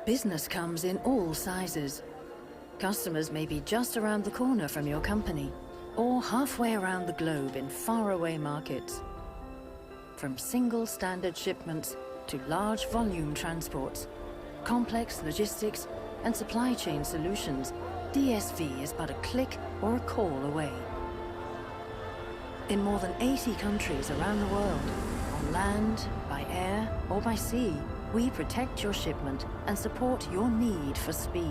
Business comes in all sizes. Customers may be just around the corner from your company, or halfway around the globe in faraway markets. From single standard shipments to large volume transports, complex logistics and supply chain solutions, DSV is but a click or a call away. In more than 80 countries around the world, on land, by air or by sea, we protect your shipment and support your need for speed.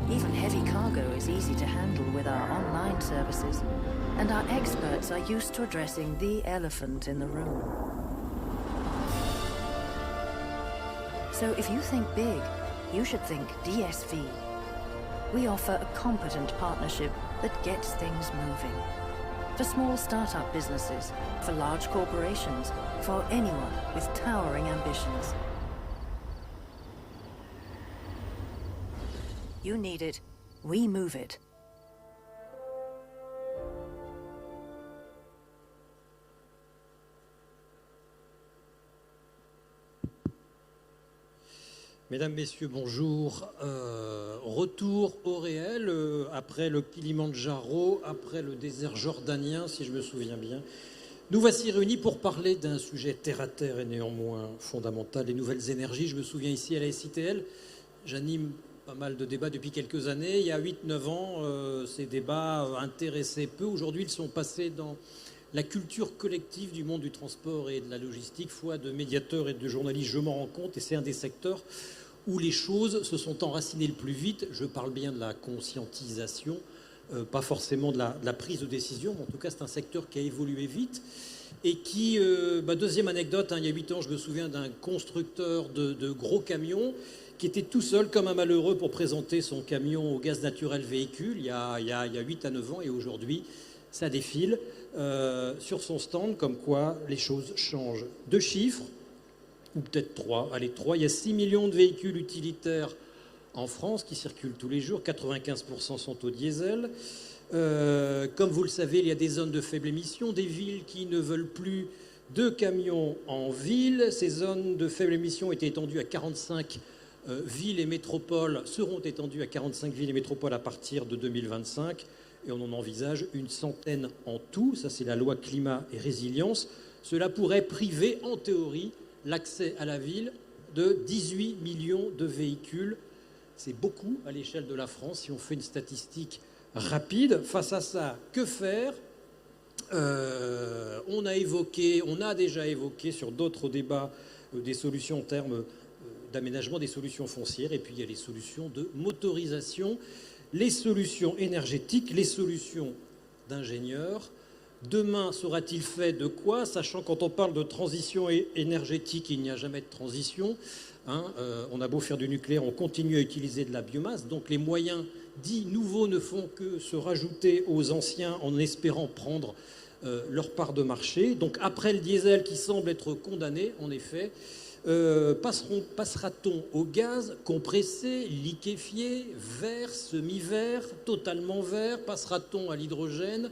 Even heavy cargo is easy to handle with our online services, and our experts are used to addressing the elephant in the room. So if you think big, you should think DSV. We offer a competent partnership that gets things moving. For small startup businesses, for large corporations, for anyone with towering ambitions. You need it, we move it. Mesdames, Messieurs, bonjour. Retour au réel, après le Kilimandjaro, après le désert jordanien, si je me souviens bien. Nous voici réunis pour parler d'un sujet terre-à-terre et néanmoins fondamental, les nouvelles énergies. Je me souviens ici à la SITL, j'anime pas mal de débats depuis quelques années. Il y a 8-9 ans, ces débats intéressaient peu. Aujourd'hui, ils sont passés dans la culture collective du monde du transport et de la logistique. Foi de médiateurs et de journalistes, je m'en rends compte, et c'est un des secteurs où les choses se sont enracinées le plus vite. Je parle bien de la conscientisation, pas forcément de la prise de décision, mais en tout cas c'est un secteur qui a évolué vite et qui, deuxième anecdote, il y a 8 ans je me souviens d'un constructeur de gros camions qui était tout seul comme un malheureux pour présenter son camion au gaz naturel véhicule il y a 8 à 9 ans, et aujourd'hui ça défile sur son stand, comme quoi les choses changent. 2 chiffres, ou peut-être 3, allez 3, il y a 6 millions de véhicules utilitaires en France qui circulent tous les jours, 95% sont au diesel. Comme vous le savez, il y a des zones de faible émission, des villes qui ne veulent plus de camions en ville. Ces zones de faible émission étaient étendues à 45 villes et métropoles, seront étendues à 45 villes et métropoles à partir de 2025, et on en envisage une centaine en tout. Ça, c'est la loi climat et résilience. Cela pourrait priver, en théorie, l'accès à la ville de 18 millions de véhicules. C'est beaucoup à l'échelle de la France, si on fait une statistique rapide. Face à ça, que faire ? On a déjà évoqué sur d'autres débats des solutions en termes d'aménagement, des solutions foncières, et puis il y a les solutions de motorisation, les solutions énergétiques, les solutions d'ingénieurs. Demain sera-t-il fait de quoi ? Sachant quand on parle de transition énergétique, il n'y a jamais de transition. On a beau faire du nucléaire, on continue à utiliser de la biomasse. Donc les moyens dits nouveaux ne font que se rajouter aux anciens en espérant prendre leur part de marché. Donc après le diesel qui semble être condamné, en effet, passera-t-on au gaz compressé, liquéfié, vert, semi-vert, totalement vert ? Passera-t-on à l'hydrogène,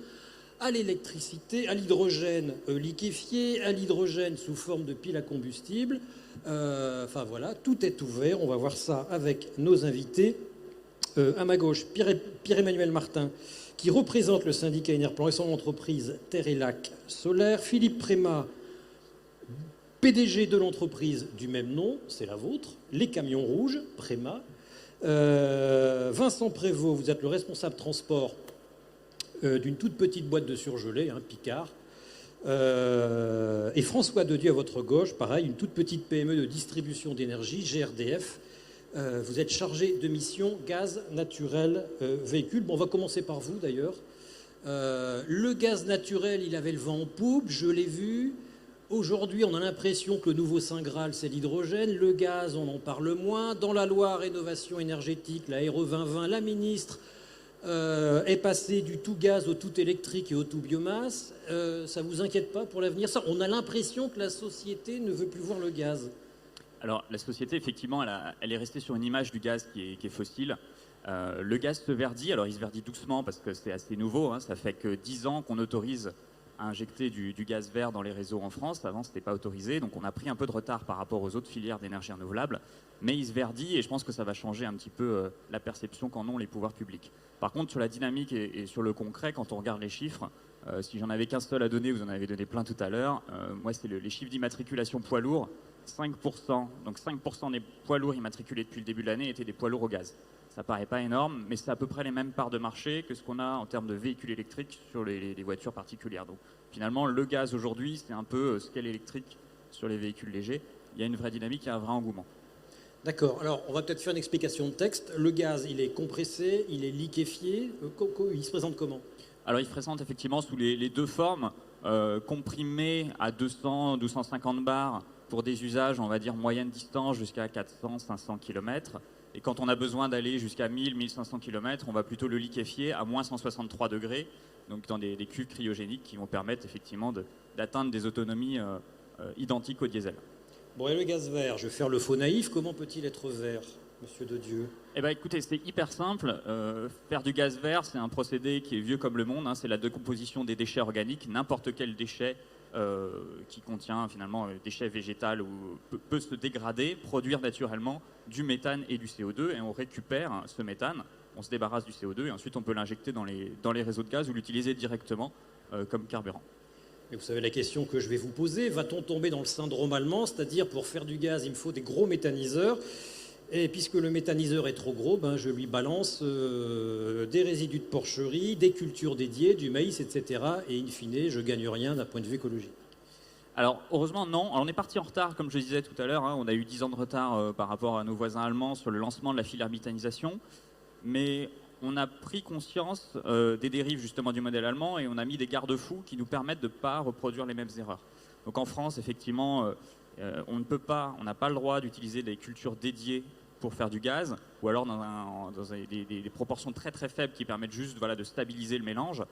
à l'électricité, à l'hydrogène liquéfié, à l'hydrogène sous forme de pile à combustible ? Enfin voilà, tout est ouvert. On va voir ça avec nos invités. À ma gauche, Pierre-Emmanuel Martin, qui représente le syndicat Enerplan et son entreprise Terre et Lac Solaire. Philippe Prémat, PDG de l'entreprise du même nom, c'est la vôtre, Les Camions Rouges, Prémat. Vincent Prévost, vous êtes le responsable transport d'une toute petite boîte de surgelés, Picard. Et François Dedieu à votre gauche, pareil, une toute petite PME de distribution d'énergie, GRDF. Vous êtes chargé de mission gaz naturel véhicule. Bon, on va commencer par vous d'ailleurs. Le gaz naturel, il avait le vent en poupe, je l'ai vu. Aujourd'hui, on a l'impression que le nouveau Saint Graal, c'est l'hydrogène. Le gaz, on en parle moins. Dans la loi rénovation énergétique, la RE 2020, la ministre est passée du tout gaz au tout électrique et au tout biomasse. Ça vous inquiète pas pour l'avenir ? Ça, on a l'impression que la société ne veut plus voir le gaz. Alors, la société, effectivement, elle est restée sur une image du gaz qui est fossile. Le gaz se verdit. Alors, il se verdit doucement parce que c'est assez nouveau. Ça fait que 10 ans qu'on autorise à injecter du gaz vert dans les réseaux en France. Avant, ce n'était pas autorisé, donc on a pris un peu de retard par rapport aux autres filières d'énergie renouvelable, mais il se verdit et je pense que ça va changer un petit peu la perception qu'en ont les pouvoirs publics. Par contre, sur la dynamique et sur le concret, quand on regarde les chiffres, si j'en avais qu'un seul à donner, vous en avez donné plein tout à l'heure, moi c'est les chiffres d'immatriculation poids lourds, 5%, donc 5% des poids lourds immatriculés depuis le début de l'année étaient des poids lourds au gaz. Ça paraît pas énorme, mais c'est à peu près les mêmes parts de marché que ce qu'on a en termes de véhicules électriques sur les voitures particulières. Donc finalement, le gaz aujourd'hui, c'est un peu ce qu'est l'électrique sur les véhicules légers. Il y a une vraie dynamique, il y a un vrai engouement. D'accord. Alors, on va peut-être faire une explication de texte. Le gaz, il est compressé, il est liquéfié. Il se présente comment? Alors, il se présente effectivement sous les deux formes, comprimé à 200, 250 bars pour des usages, on va dire, moyenne distance jusqu'à 400, 500 km. Et quand on a besoin d'aller jusqu'à 1000, 1500 km, on va plutôt le liquéfier à moins 163 degrés, donc dans des cuves cryogéniques qui vont permettre effectivement d'atteindre des autonomies identiques au diesel. Bon, et le gaz vert, je vais faire le faux naïf, comment peut-il être vert, monsieur de Dieu? Eh bien écoutez, c'est hyper simple. Faire du gaz vert, c'est un procédé qui est vieux comme le monde, hein, c'est la décomposition des déchets organiques, n'importe quel déchet qui contient finalement déchets végétaux ou peut se dégrader, produire naturellement du méthane et du CO2 et on récupère ce méthane, on se débarrasse du CO2 et ensuite on peut l'injecter dans les réseaux de gaz ou l'utiliser directement comme carburant. Mais vous savez la question que je vais vous poser, va-t-on tomber dans le syndrome allemand, c'est-à-dire pour faire du gaz il me faut des gros méthaniseurs et puisque le méthaniseur est trop gros, je lui balance des résidus de porcherie, des cultures dédiées, du maïs, etc. Et in fine, je ne gagne rien d'un point de vue écologique. Alors, heureusement, non. Alors, on est parti en retard, comme je disais tout à l'heure. On a eu 10 ans de retard par rapport à nos voisins allemands sur le lancement de la filière méthanisation. Mais on a pris conscience des dérives, justement, du modèle allemand et on a mis des garde-fous qui nous permettent de ne pas reproduire les mêmes erreurs. Donc, en France, effectivement, on n'a pas le droit d'utiliser des cultures dédiées pour faire du gaz, ou alors dans des proportions très très faibles qui permettent juste de stabiliser le mélange.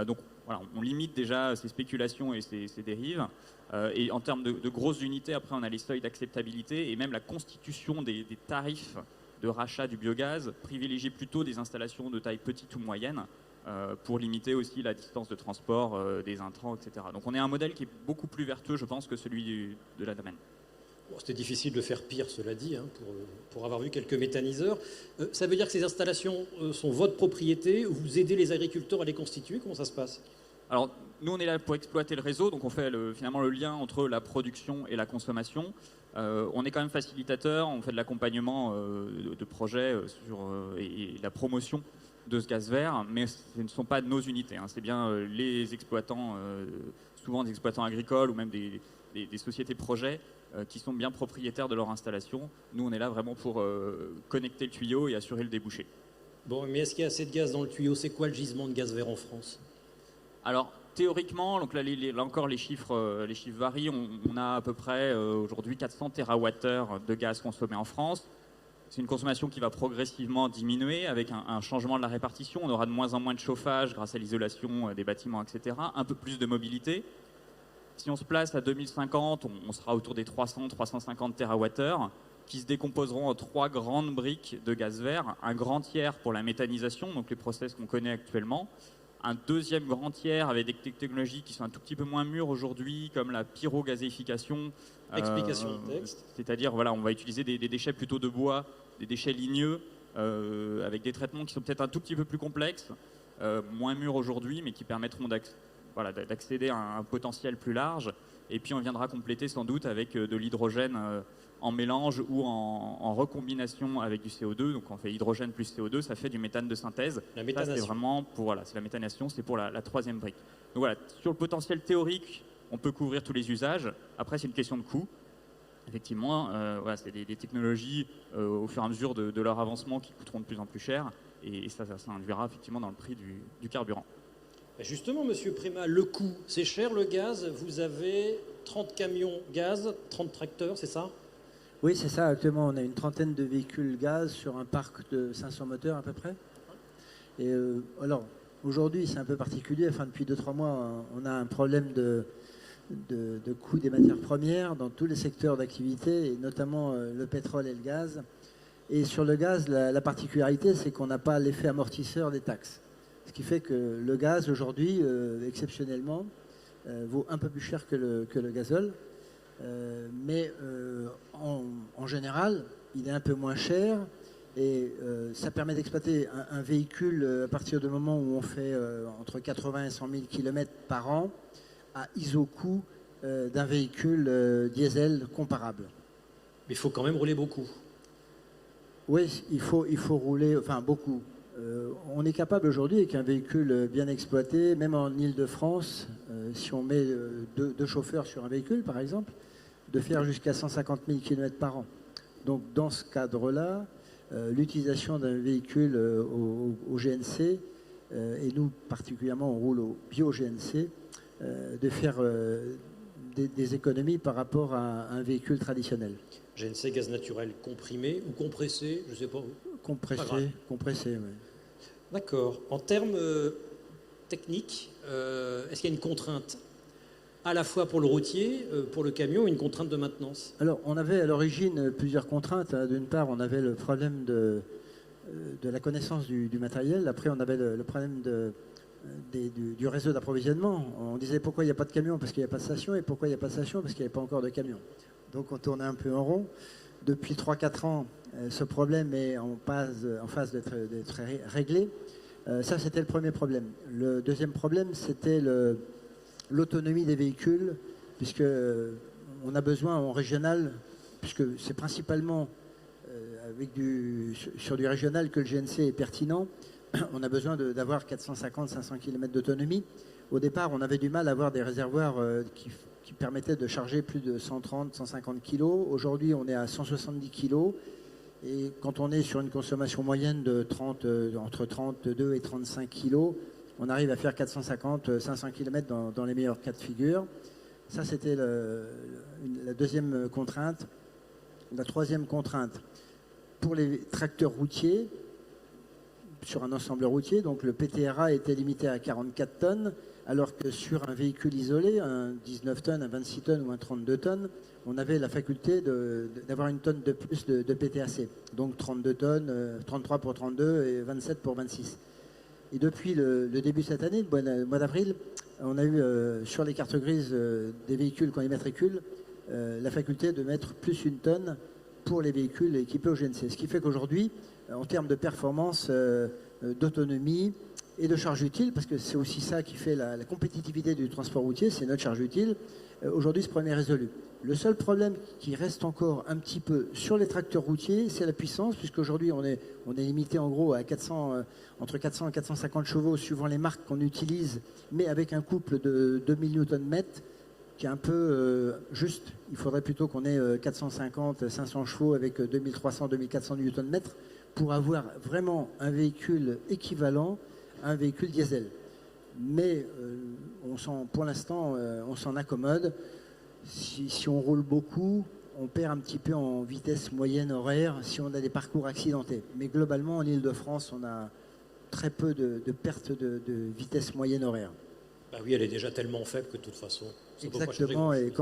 Donc voilà, on limite déjà ces spéculations et ces dérives. Et en termes de grosses unités, après on a les seuils d'acceptabilité et même la constitution des tarifs de rachat du biogaz privilégie plutôt des installations de taille petite ou moyenne pour limiter aussi la distance de transport des intrants, etc. Donc on est un modèle qui est beaucoup plus vertueux, je pense, que celui de la domaine. Bon, c'était difficile de faire pire, cela dit, pour avoir vu quelques méthaniseurs. Ça veut dire que ces installations sont votre propriété, vous aidez les agriculteurs à les constituer, comment ça se passe? Alors, nous, on est là pour exploiter le réseau, donc on fait finalement le lien entre la production et la consommation. On est quand même facilitateur, on fait de l'accompagnement de projets et la promotion de ce gaz vert, mais ce ne sont pas nos unités, hein. C'est bien les exploitants, souvent des exploitants agricoles ou même des sociétés projets qui sont bien propriétaires de leur installation. Nous, on est là vraiment pour connecter le tuyau et assurer le débouché. Bon, mais est-ce qu'il y a assez de gaz dans le tuyau? C'est quoi le gisement de gaz vert en France? Alors, théoriquement, donc là encore les chiffres varient. On a à peu près aujourd'hui 400 TWh de gaz consommé en France. C'est une consommation qui va progressivement diminuer avec un changement de la répartition. On aura de moins en moins de chauffage grâce à l'isolation des bâtiments, etc. Un peu plus de mobilité. Si on se place à 2050, on sera autour des 300-350 TWh qui se décomposeront en 3 grandes briques de gaz vert. Un grand tiers pour la méthanisation, donc les process qu'on connaît actuellement. Un deuxième grand tiers avec des technologies qui sont un tout petit peu moins mûres aujourd'hui, comme la pyrogazéification. Explication de texte. C'est-à-dire, voilà, on va utiliser des déchets plutôt de bois, des déchets ligneux, avec des traitements qui sont peut-être un tout petit peu plus complexes, moins mûrs aujourd'hui, mais qui permettront d'accéder à un potentiel plus large. Et puis on viendra compléter sans doute avec de l'hydrogène en mélange ou en recombination avec du CO2. Donc on fait hydrogène plus CO2, ça fait du méthane de synthèse. La méthanation. C'est vraiment c'est la méthanation, c'est pour la troisième brique. Donc voilà, sur le potentiel théorique, on peut couvrir tous les usages. Après, c'est une question de coût. Effectivement, c'est des technologies au fur et à mesure de leur avancement qui coûteront de plus en plus cher. Et ça induira effectivement dans le prix du carburant. Justement, monsieur Prémat, le coût, c'est cher le gaz. Vous avez 30 camions gaz, 30 tracteurs, c'est ça? Oui, c'est ça. Actuellement, on a une trentaine de véhicules gaz sur un parc de 500 moteurs à peu près. Et alors, aujourd'hui, c'est un peu particulier. Enfin, depuis 2-3 mois, on a un problème de coût des matières premières dans tous les secteurs d'activité, et notamment le pétrole et le gaz. Et sur le gaz, la particularité, c'est qu'on n'a pas l'effet amortisseur des taxes. Ce qui fait que le gaz, aujourd'hui, exceptionnellement, vaut un peu plus cher que le gazole. Mais en général, il est un peu moins cher et ça permet d'exploiter un véhicule à partir du moment où on fait entre 80 et 100 000 km par an à ISO-coût d'un véhicule diesel comparable. Mais il faut quand même rouler beaucoup. Oui, il faut rouler, enfin beaucoup. On est capable aujourd'hui, avec un véhicule bien exploité, même en Île-de-France, si on met deux chauffeurs sur un véhicule, par exemple, de faire jusqu'à 150 000 km par an. Donc, dans ce cadre-là, l'utilisation d'un véhicule au GNC, et nous particulièrement, on roule au bio-GNC, de faire des économies par rapport à un véhicule traditionnel. GNC, gaz naturel comprimé ou compressé, je ne sais pas. Compressé, oui. D'accord. En termes techniques, est-ce qu'il y a une contrainte à la fois pour le routier, pour le camion, une contrainte de maintenance? Alors, on avait à l'origine plusieurs contraintes. D'une part, on avait le problème de la connaissance du matériel. Après, on avait le problème du réseau d'approvisionnement. On disait pourquoi il n'y a pas de camion parce qu'il n'y a pas de station, et pourquoi il n'y a pas de station parce qu'il n'y avait pas encore de camion. Donc on tournait un peu en rond. Depuis 3-4 ans, ce problème est en phase d'être réglé. Ça, c'était le premier problème. Le deuxième problème, c'était l'autonomie des véhicules, puisque on a besoin en régional, puisque c'est principalement sur du régional que le GNC est pertinent, on a besoin d'avoir 450-500 km d'autonomie. Au départ, on avait du mal à avoir des réservoirs qui permettaient de charger plus de 130-150 kg. Aujourd'hui, on est à 170 kg. Et quand on est sur une consommation moyenne de entre 32 et 35 kg, on arrive à faire 450-500 km dans les meilleurs cas de figure. Ça, c'était la deuxième contrainte. La troisième contrainte, pour les tracteurs routiers, sur un ensemble routier, donc le PTRA était limité à 44 tonnes, alors que sur un véhicule isolé, un 19 tonnes, un 26 tonnes ou un 32 tonnes, on avait la faculté d'avoir une tonne de plus de PTAC. Donc 32 tonnes, 33 pour 32 et 27 pour 26. Et depuis le début de cette année, le mois d'avril, on a eu sur les cartes grises des véhicules qu'on immatricule la faculté de mettre plus une tonne pour les véhicules équipés au GNC. Ce qui fait qu'aujourd'hui, en termes de performance, d'autonomie et de charge utile, parce que c'est aussi ça qui fait la compétitivité du transport routier, c'est notre charge utile, aujourd'hui ce problème est résolu. Le seul problème qui reste encore un petit peu sur les tracteurs routiers, c'est la puissance, puisqu'aujourd'hui on est limité en gros à entre 400 et 450 chevaux suivant les marques qu'on utilise, mais avec un couple de 2000 Nm qui est un peu juste. Il faudrait plutôt qu'on ait 450-500 chevaux avec 2300-2400 Nm pour avoir vraiment un véhicule équivalent à un véhicule diesel. Mais pour l'instant, on s'en accommode. Si on roule beaucoup, on perd un petit peu en vitesse moyenne horaire si on a des parcours accidentés. Mais globalement, en Île-de-France, on a très peu de perte de vitesse moyenne horaire. Bah oui, elle est déjà tellement faible que de toute façon... Exactement, et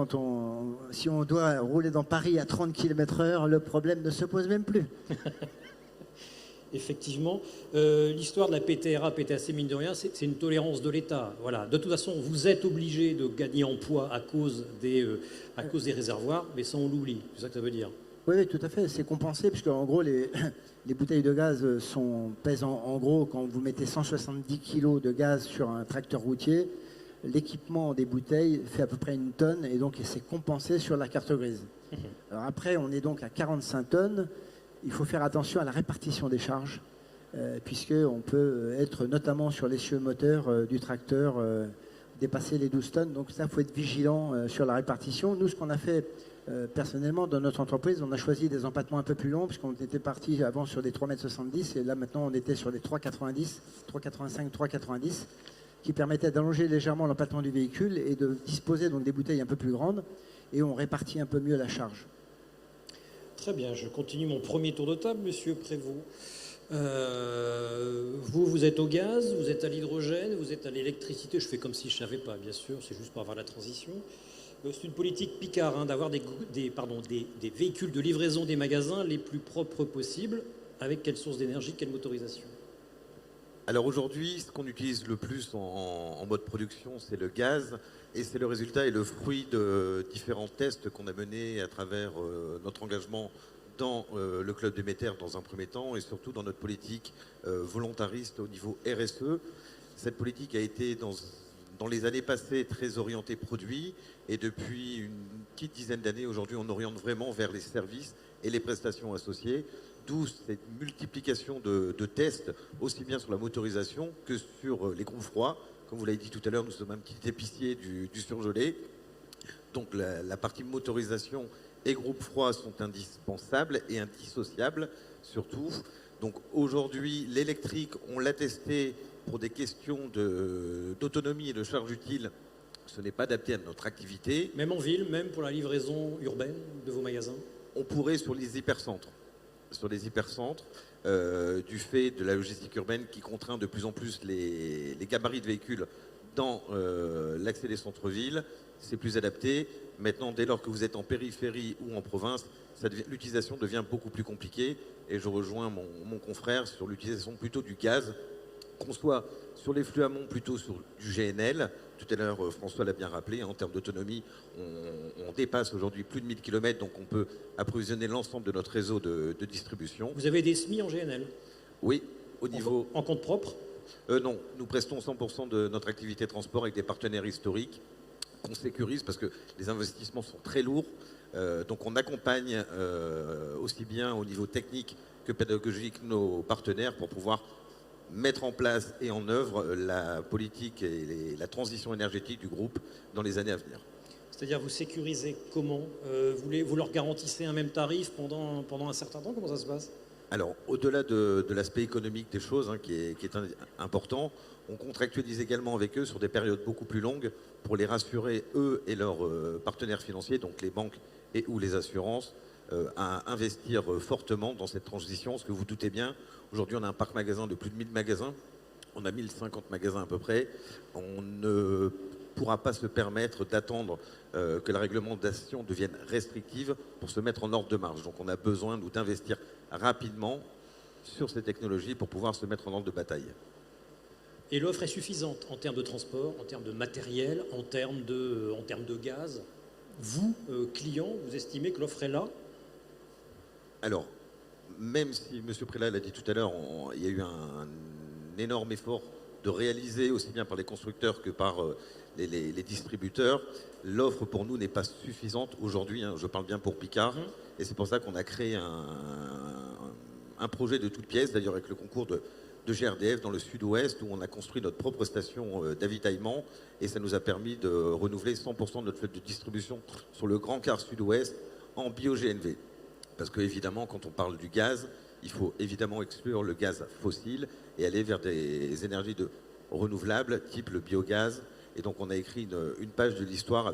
si on doit rouler dans Paris à 30 km/h, le problème ne se pose même plus. Effectivement, l'histoire de la PTRA, PTAC, mine de rien, c'est une tolérance de l'État. Voilà. De toute façon, vous êtes obligé de gagner en poids à cause des réservoirs, mais ça, on l'oublie. C'est ça que ça veut dire. Oui, tout à fait. C'est compensé, puisque en gros, les bouteilles de gaz pèsent en gros, quand vous mettez 170 kg de gaz sur un tracteur routier, l'équipement des bouteilles fait à peu près 1 tonne, et donc c'est compensé sur la carte grise. Alors après, on est donc à 45 tonnes. Il faut faire attention à la répartition des charges, puisqu'on peut être notamment sur l'essieu moteur du tracteur, dépasser les 12 tonnes. Donc ça, il faut être vigilant sur la répartition. Nous, ce qu'on a fait personnellement dans notre entreprise, on a choisi des empattements un peu plus longs, puisqu'on était parti avant sur des 3,70 m, et là maintenant on était sur des 3,90, 3,85, 3,90, qui permettaient d'allonger légèrement l'empattement du véhicule et de disposer donc des bouteilles un peu plus grandes, et on répartit un peu mieux la charge. Très bien, je continue mon premier tour de table, Monsieur Prévost. Vous êtes au gaz, vous êtes à l'hydrogène, vous êtes à l'électricité. Je fais comme si je ne savais pas, bien sûr, c'est juste pour avoir la transition. C'est une politique Picard d'avoir des véhicules de livraison des magasins les plus propres possibles. Avec quelle source d'énergie, quelle motorisation? Alors aujourd'hui, ce qu'on utilise le plus en mode production, c'est le gaz, et c'est le résultat et le fruit de différents tests qu'on a menés à travers notre engagement dans le club Déméter dans un premier temps, et surtout dans notre politique volontariste au niveau RSE. Cette politique a été dans les années passées très orientée produit, et depuis une petite dizaine d'années, aujourd'hui, on oriente vraiment vers les services et les prestations associées, d'où cette multiplication de tests, aussi bien sur la motorisation que sur les groupes froids. Comme vous l'avez dit tout à l'heure, nous sommes un petit épicier du surgelé. Donc la partie motorisation et groupe froid sont indispensables et indissociables surtout. Donc aujourd'hui, l'électrique, on l'a testé pour des questions d'autonomie et de charge utile. Ce n'est pas adapté à notre activité. Même en ville, même pour la livraison urbaine de vos magasins? On pourrait sur les hypercentres. Sur les hypercentres, du fait de la logistique urbaine qui contraint de plus en plus les gabarits de véhicules dans l'accès des centres-villes, c'est plus adapté. Maintenant, dès lors que vous êtes en périphérie ou en province, l'utilisation devient beaucoup plus compliquée. Et je rejoins mon confrère sur l'utilisation plutôt du gaz, qu'on soit sur les flux amont plutôt sur du GNL. Tout à l'heure, François l'a bien rappelé, en termes d'autonomie, on dépasse aujourd'hui plus de 1000 km, donc on peut approvisionner l'ensemble de notre réseau de distribution. Vous avez des SMI en GNL? Oui, au niveau... En compte propre? Non, nous prestons 100% de notre activité transport avec des partenaires historiques qu'on sécurise parce que les investissements sont très lourds. Donc on accompagne aussi bien au niveau technique que pédagogique nos partenaires pour pouvoir mettre en place et en œuvre la politique et la transition énergétique du groupe dans les années à venir. C'est-à-dire vous sécurisez comment? Vous leur garantissez un même tarif pendant un certain temps? Comment ça se passe? Alors, au-delà de l'aspect économique des choses, qui est important, on contractualise également avec eux sur des périodes beaucoup plus longues pour les rassurer, eux et leurs partenaires financiers, donc les banques et ou les assurances, à investir fortement dans cette transition. Parce que vous doutez bien, aujourd'hui on a un parc magasin de plus de 1000 magasins, on a 1050 magasins à peu près, on ne pourra pas se permettre d'attendre que la réglementation devienne restrictive pour se mettre en ordre de marche. Donc on a besoin, nous, d'investir rapidement sur ces technologies pour pouvoir se mettre en ordre de bataille. Et l'offre est suffisante en termes de transport, en termes de matériel, en termes de gaz? Vous, client, vous estimez que l'offre est là? Alors, même si M. Prélat l'a dit tout à l'heure, il y a eu un énorme effort de réaliser aussi bien par les constructeurs que par les distributeurs, l'offre pour nous n'est pas suffisante aujourd'hui. Je parle bien pour Picard. Et c'est pour ça qu'on a créé un projet de toutes pièces, d'ailleurs avec le concours de GRDF dans le sud-ouest, où on a construit notre propre station d'avitaillement. Et ça nous a permis de renouveler 100% de notre flotte de distribution sur le Grand Quart sud-ouest en bio-GNV. Parce qu'évidemment, quand on parle du gaz, il faut évidemment exclure le gaz fossile et aller vers des énergies renouvelables, type le biogaz. Et donc on a écrit une page de l'histoire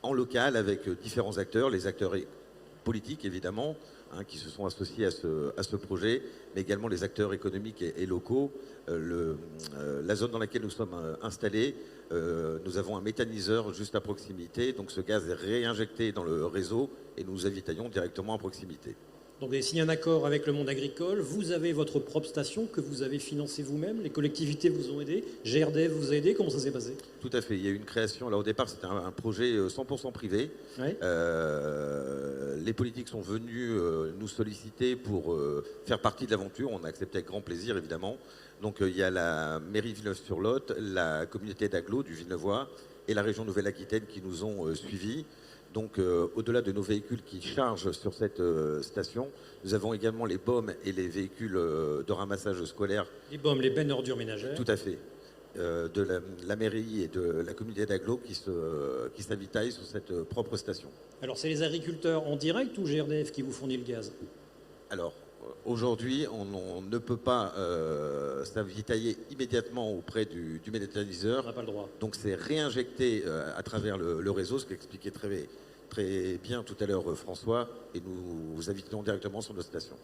en local avec différents acteurs, les acteurs politiques évidemment, qui se sont associés à ce projet, mais également les acteurs économiques et locaux. La zone dans laquelle nous sommes installés, nous avons un méthaniseur juste à proximité, donc ce gaz est réinjecté dans le réseau et nous avitaillons directement à proximité. Donc vous avez signé un accord avec le monde agricole, vous avez votre propre station que vous avez financée vous-même, les collectivités vous ont aidé, GRDF vous a aidé, comment ça s'est passé? Tout à fait, il y a eu une création, là au départ c'était un projet 100% privé. Ouais. Les politiques sont venus nous solliciter pour faire partie de l'aventure, on a accepté avec grand plaisir évidemment. Donc il y a la mairie Villeneuve-sur-Lot, la communauté d'agglo du Villeneuvois et la région Nouvelle-Aquitaine qui nous ont suivis. Donc, au-delà de nos véhicules qui chargent sur cette station, nous avons également les BOM et les véhicules de ramassage scolaire. Les BOM, les bennes ordures ménagères. Tout à fait. De la mairie et de la communauté d'agglo qui s'avitaillent sur cette propre station. Alors, c'est les agriculteurs en direct ou GRDF qui vous fournit le gaz? Alors, aujourd'hui, on ne peut pas s'avitailler immédiatement auprès du méthaniseur. On n'a pas le droit. Donc, c'est réinjecté à travers le réseau, ce qu'expliquait très bien tout à l'heure François, et nous vous invitons directement sur notre station.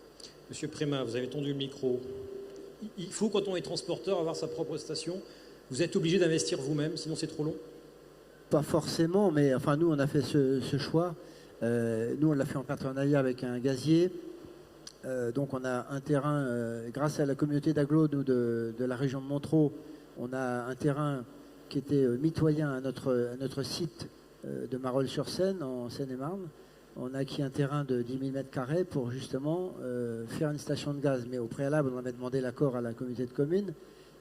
Monsieur Prémat, vous avez tendu le micro. Il faut, quand on est transporteur, avoir sa propre station. Vous êtes obligé d'investir vous-même, sinon c'est trop long? Pas forcément, mais enfin nous on a fait ce choix. Nous on l'a fait en partenariat avec un gazier Donc on a un terrain, grâce à la communauté d'agglo de la région de Montereau, on a un terrain qui était mitoyen à notre site de Marolles-sur-Seine, en Seine-et-Marne. On a acquis un terrain de 10 000 m² pour justement faire une station de gaz. Mais au préalable, on avait demandé l'accord à la communauté de communes,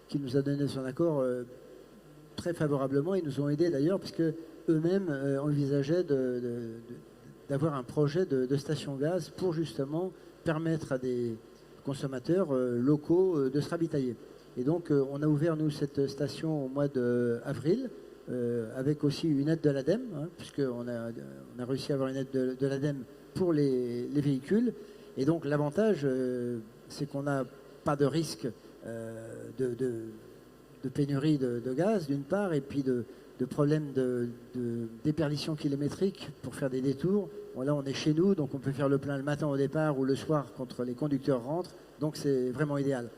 qui nous a donné son accord très favorablement. Ils nous ont aidés d'ailleurs, puisque eux-mêmes envisageaient d'avoir un projet de station gaz pour justement permettre à des consommateurs locaux de se ravitailler. Et donc on a ouvert nous cette station au mois d'avril, avec aussi une aide de l'ADEME, puisqu'on a réussi à avoir une aide de l'ADEME pour les véhicules. Et donc l'avantage, c'est qu'on n'a pas de risque de pénurie de gaz d'une part, et puis de problèmes de déperdition kilométrique pour faire des détours. Bon, là on est chez nous, donc on peut faire le plein le matin au départ ou le soir quand les conducteurs rentrent, donc c'est vraiment idéal.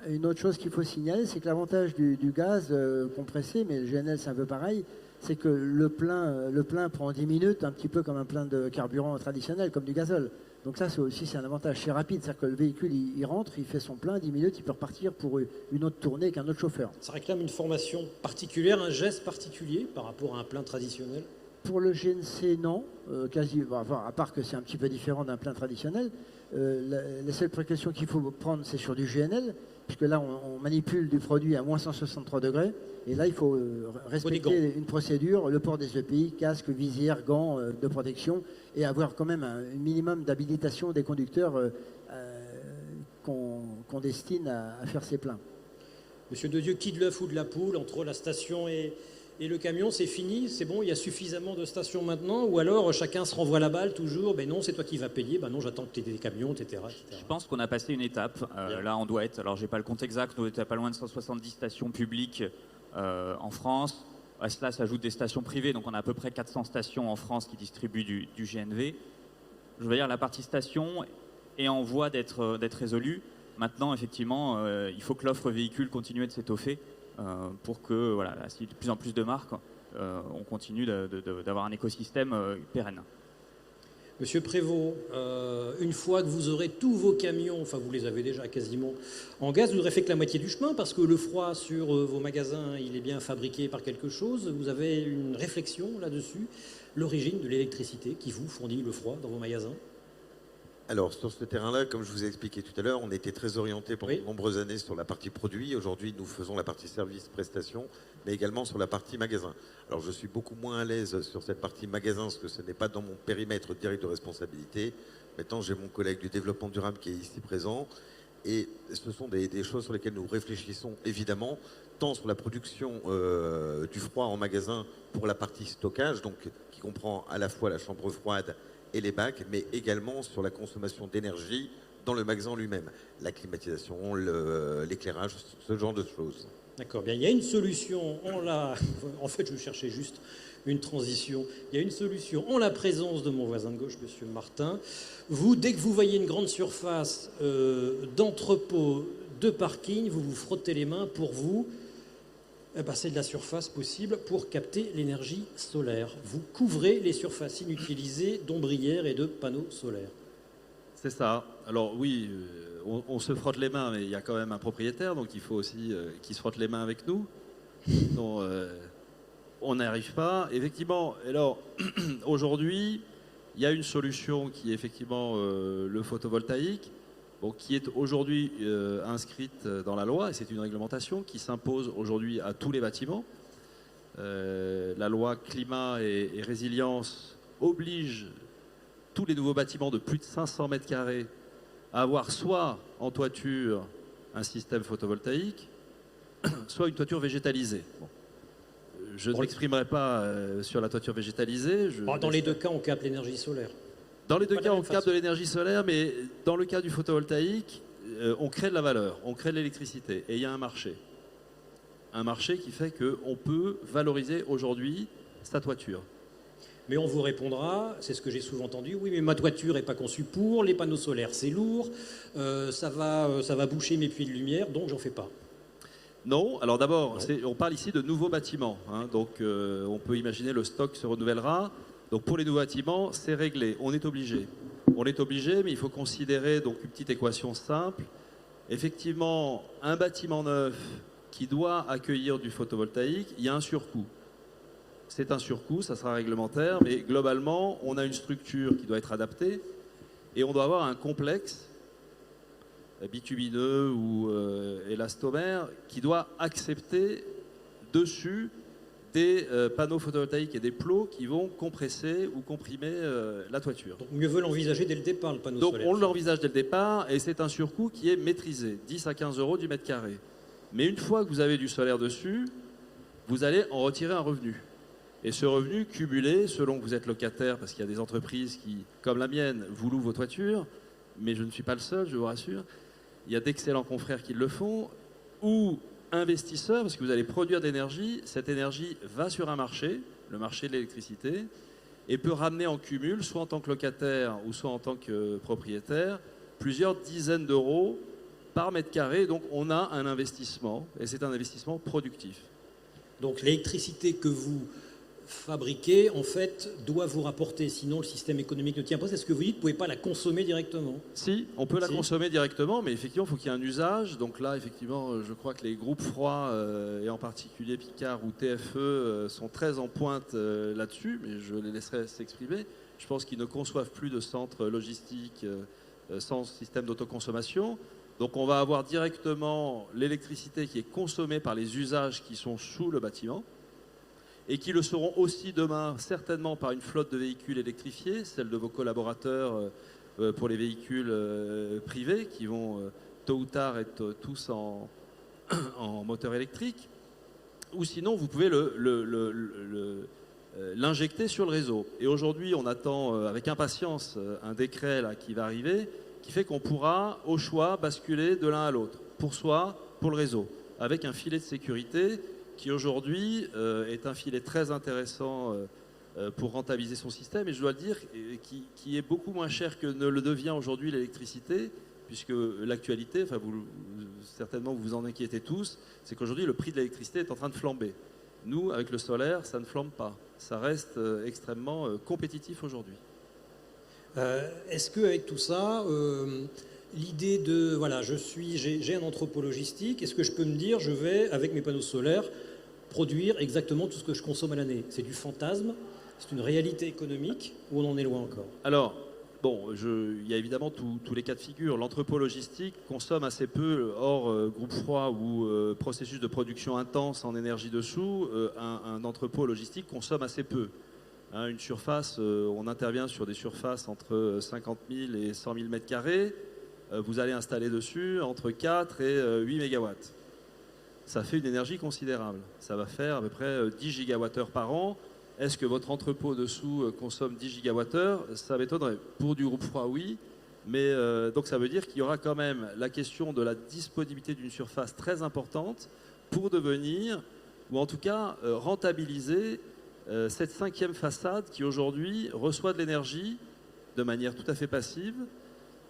Une autre chose qu'il faut signaler, c'est que l'avantage du gaz compressé, mais le GNL c'est un peu pareil, c'est que le plein prend 10 minutes, un petit peu comme un plein de carburant traditionnel, comme du gazole. Donc ça c'est un avantage, c'est rapide, c'est-à-dire que le véhicule il rentre, il fait son plein, 10 minutes, il peut repartir pour une autre tournée avec un autre chauffeur. Ça réclame une formation particulière, un geste particulier par rapport à un plein traditionnel? Pour le GNC, non, à part que c'est un petit peu différent d'un plein traditionnel. La seule précaution qu'il faut prendre, c'est sur du GNL, puisque là, on manipule du produit à moins 163 degrés, et là, il faut respecter une procédure, le port des EPI, casque, visière, gants de protection, et avoir quand même un minimum d'habilitation des conducteurs qu'on destine à faire ces pleins. Monsieur Dedieu, qui de l'œuf ou de la poule entre la station et le camion, c'est fini, c'est bon, il y a suffisamment de stations maintenant, ou alors chacun se renvoie la balle toujours, ben non, c'est toi qui vas payer, ben non, j'attends que tu aies des camions, etc., etc. Je pense qu'on a passé une étape. Là, on doit être, alors j'ai pas le compte exact, on doit être à pas loin de 170 stations publiques en France. À cela s'ajoutent des stations privées, donc on a à peu près 400 stations en France qui distribuent du GNV. Je veux dire, la partie station est en voie d'être résolue. Maintenant, effectivement, il faut que l'offre véhicule continue de s'étoffer. Pour que, voilà, si de plus en plus de marques, on continue d'avoir un écosystème pérenne. Monsieur Prévost, une fois que vous aurez tous vos camions, enfin vous les avez déjà quasiment en gaz, vous aurez fait que la moitié du chemin, parce que le froid sur vos magasins, il est bien fabriqué par quelque chose. Vous avez une réflexion là-dessus, l'origine de l'électricité qui vous fournit le froid dans vos magasins? Alors, sur ce terrain-là, comme je vous ai expliqué tout à l'heure, on était très orienté pendant de nombreuses années sur la partie produit. Aujourd'hui, nous faisons la partie service, prestation, mais également sur la partie magasin. Alors, je suis beaucoup moins à l'aise sur cette partie magasin, parce que ce n'est pas dans mon périmètre direct de responsabilité. Maintenant, j'ai mon collègue du développement durable qui est ici présent. Et ce sont des choses sur lesquelles nous réfléchissons, évidemment, tant sur la production du froid en magasin pour la partie stockage, donc qui comprend à la fois la chambre froide et les bacs, mais également sur la consommation d'énergie dans le magasin lui-même. La climatisation, l'éclairage, ce genre de choses. D'accord, bien. Il y a une solution, en fait, je cherchais juste une transition. Il y a une solution en la présence de mon voisin de gauche, monsieur Martin. Vous, dès que vous voyez une grande surface d'entrepôt, de parking, vous vous frottez les mains pour vous. C'est de la surface possible pour capter l'énergie solaire. Vous couvrez les surfaces inutilisées d'ombrières et de panneaux solaires. C'est ça. Alors oui, on se frotte les mains, mais il y a quand même un propriétaire, donc il faut aussi qu'il se frotte les mains avec nous. Donc, on n'y arrive pas. Effectivement, alors aujourd'hui, il y a une solution qui est effectivement le photovoltaïque. Bon, qui est aujourd'hui inscrite dans la loi, et c'est une réglementation qui s'impose aujourd'hui à tous les bâtiments. La loi climat et résilience oblige tous les nouveaux bâtiments de plus de 500 mètres carrés à avoir soit en toiture un système photovoltaïque, soit une toiture végétalisée. Bon. Je ne m'exprimerai pas sur la toiture végétalisée. Dans les deux cas, on capte l'énergie solaire. Dans les deux cas, on capte de l'énergie solaire, mais dans le cas du photovoltaïque, on crée de la valeur, on crée de l'électricité. Et il y a un marché. Un marché qui fait qu'on peut valoriser aujourd'hui sa toiture. Mais on vous répondra, c'est ce que j'ai souvent entendu, oui, mais ma toiture n'est pas conçue pour, les panneaux solaires c'est lourd, ça va boucher mes puits de lumière, donc j'en fais pas. Non, alors d'abord, on parle ici de nouveaux bâtiments. Donc on peut imaginer le stock se renouvellera. Donc pour les nouveaux bâtiments, c'est réglé, on est obligé. on est obligé, mais il faut considérer donc une petite équation simple. Effectivement, un bâtiment neuf qui doit accueillir du photovoltaïque, il y a un surcoût. C'est un surcoût, ça sera réglementaire, mais globalement, on a une structure qui doit être adaptée et on doit avoir un complexe bitumineux ou élastomère qui doit accepter dessus des panneaux photovoltaïques et des plots qui vont compresser ou comprimer la toiture. Donc mieux vaut l'envisager dès le départ, le panneau Donc solaire. on l'envisage dès le départ et c'est un surcoût qui est maîtrisé, 10 à 15 euros du mètre carré. Mais une fois que vous avez du solaire dessus, vous allez en retirer un revenu. Et ce revenu cumulé, selon que vous êtes locataire, parce qu'il y a des entreprises qui, comme la mienne, vous louent vos toitures, mais je ne suis pas le seul, je vous rassure, il y a d'excellents confrères qui le font, ou investisseurs, parce que vous allez produire d'énergie, cette énergie va sur un marché, le marché de l'électricité, et peut ramener en cumul, soit en tant que locataire ou soit en tant que propriétaire, plusieurs dizaines d'euros par mètre carré. Donc on a un investissement, et c'est un investissement productif. Donc l'électricité que vous fabriquer, en fait, doit vous rapporter. Sinon, le système économique ne tient pas. C'est ce que vous dites, vous ne pouvez pas la consommer directement. Si, on peut la consommer directement, mais effectivement, il faut qu'il y ait un usage. Donc là, effectivement, je crois que les groupes froids, et en particulier Picard ou TFE, sont très en pointe là-dessus, mais je les laisserai s'exprimer. Je pense qu'ils ne conçoivent plus de centres logistiques sans système d'autoconsommation. Donc on va avoir directement l'électricité qui est consommée par les usages qui sont sous le bâtiment, et qui le seront aussi demain, certainement par une flotte de véhicules électrifiés, celle de vos collaborateurs pour les véhicules privés, qui vont tôt ou tard être tous en moteur électrique, ou sinon vous pouvez l'injecter sur le réseau. Et aujourd'hui, on attend avec impatience un décret là, qui va arriver, qui fait qu'on pourra, au choix, basculer de l'un à l'autre, pour soi, pour le réseau, avec un filet de sécurité qui aujourd'hui est un filet très intéressant pour rentabiliser son système, et je dois le dire, qui est beaucoup moins cher que ne le devient aujourd'hui l'électricité, puisque l'actualité, enfin certainement vous vous en inquiétez tous, c'est qu'aujourd'hui le prix de l'électricité est en train de flamber. Nous, avec le solaire, ça ne flambe pas. Ça reste extrêmement compétitif aujourd'hui. Est-ce qu'avec tout ça, l'idée de, voilà, j'ai un entrepôt logistique, est-ce que je peux me dire, je vais, avec mes panneaux solaires, produire exactement tout ce que je consomme à l'année? C'est du fantasme? C'est une réalité économique ou on en est loin encore? Alors, bon, il y a évidemment tous les cas de figure. L'entrepôt logistique consomme assez peu, hors groupe froid ou processus de production intense en énergie dessous. Un entrepôt logistique consomme assez peu. Hein, une surface, on intervient sur des surfaces entre 50 000 et 100 000 mètres carrés. Vous allez installer dessus entre 4 et 8 mégawatts. Ça fait une énergie considérable. Ça va faire à peu près 10 gigawattheures par an. Est-ce que votre entrepôt dessous consomme 10 gigawattheures? Ça m'étonnerait. Pour du groupe froid, oui. Mais donc ça veut dire qu'il y aura quand même la question de la disponibilité d'une surface très importante pour devenir, ou en tout cas rentabiliser cette cinquième façade qui aujourd'hui reçoit de l'énergie de manière tout à fait passive.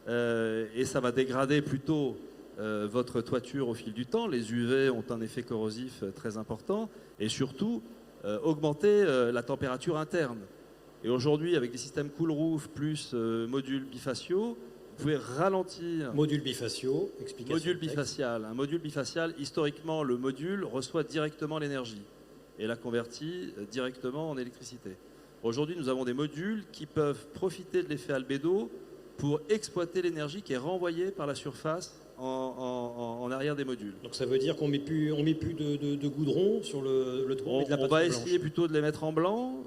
Et ça va dégrader plutôt votre toiture au fil du temps. Les UV ont un effet corrosif très important et surtout augmenter la température interne. Et aujourd'hui, avec des systèmes cool roof plus modules bifaciaux, vous pouvez ralentir. Modules bifaciaux, explication. Module bifacial. Un module bifacial, historiquement, le module reçoit directement l'énergie et la convertit directement en électricité. Aujourd'hui, nous avons des modules qui peuvent profiter de l'effet albédo pour exploiter l'énergie qui est renvoyée par la surface en arrière des modules. Donc ça veut dire qu'on met plus de goudron sur le toit, on met de la On peinture va blanche. essayer plutôt de les mettre en blanc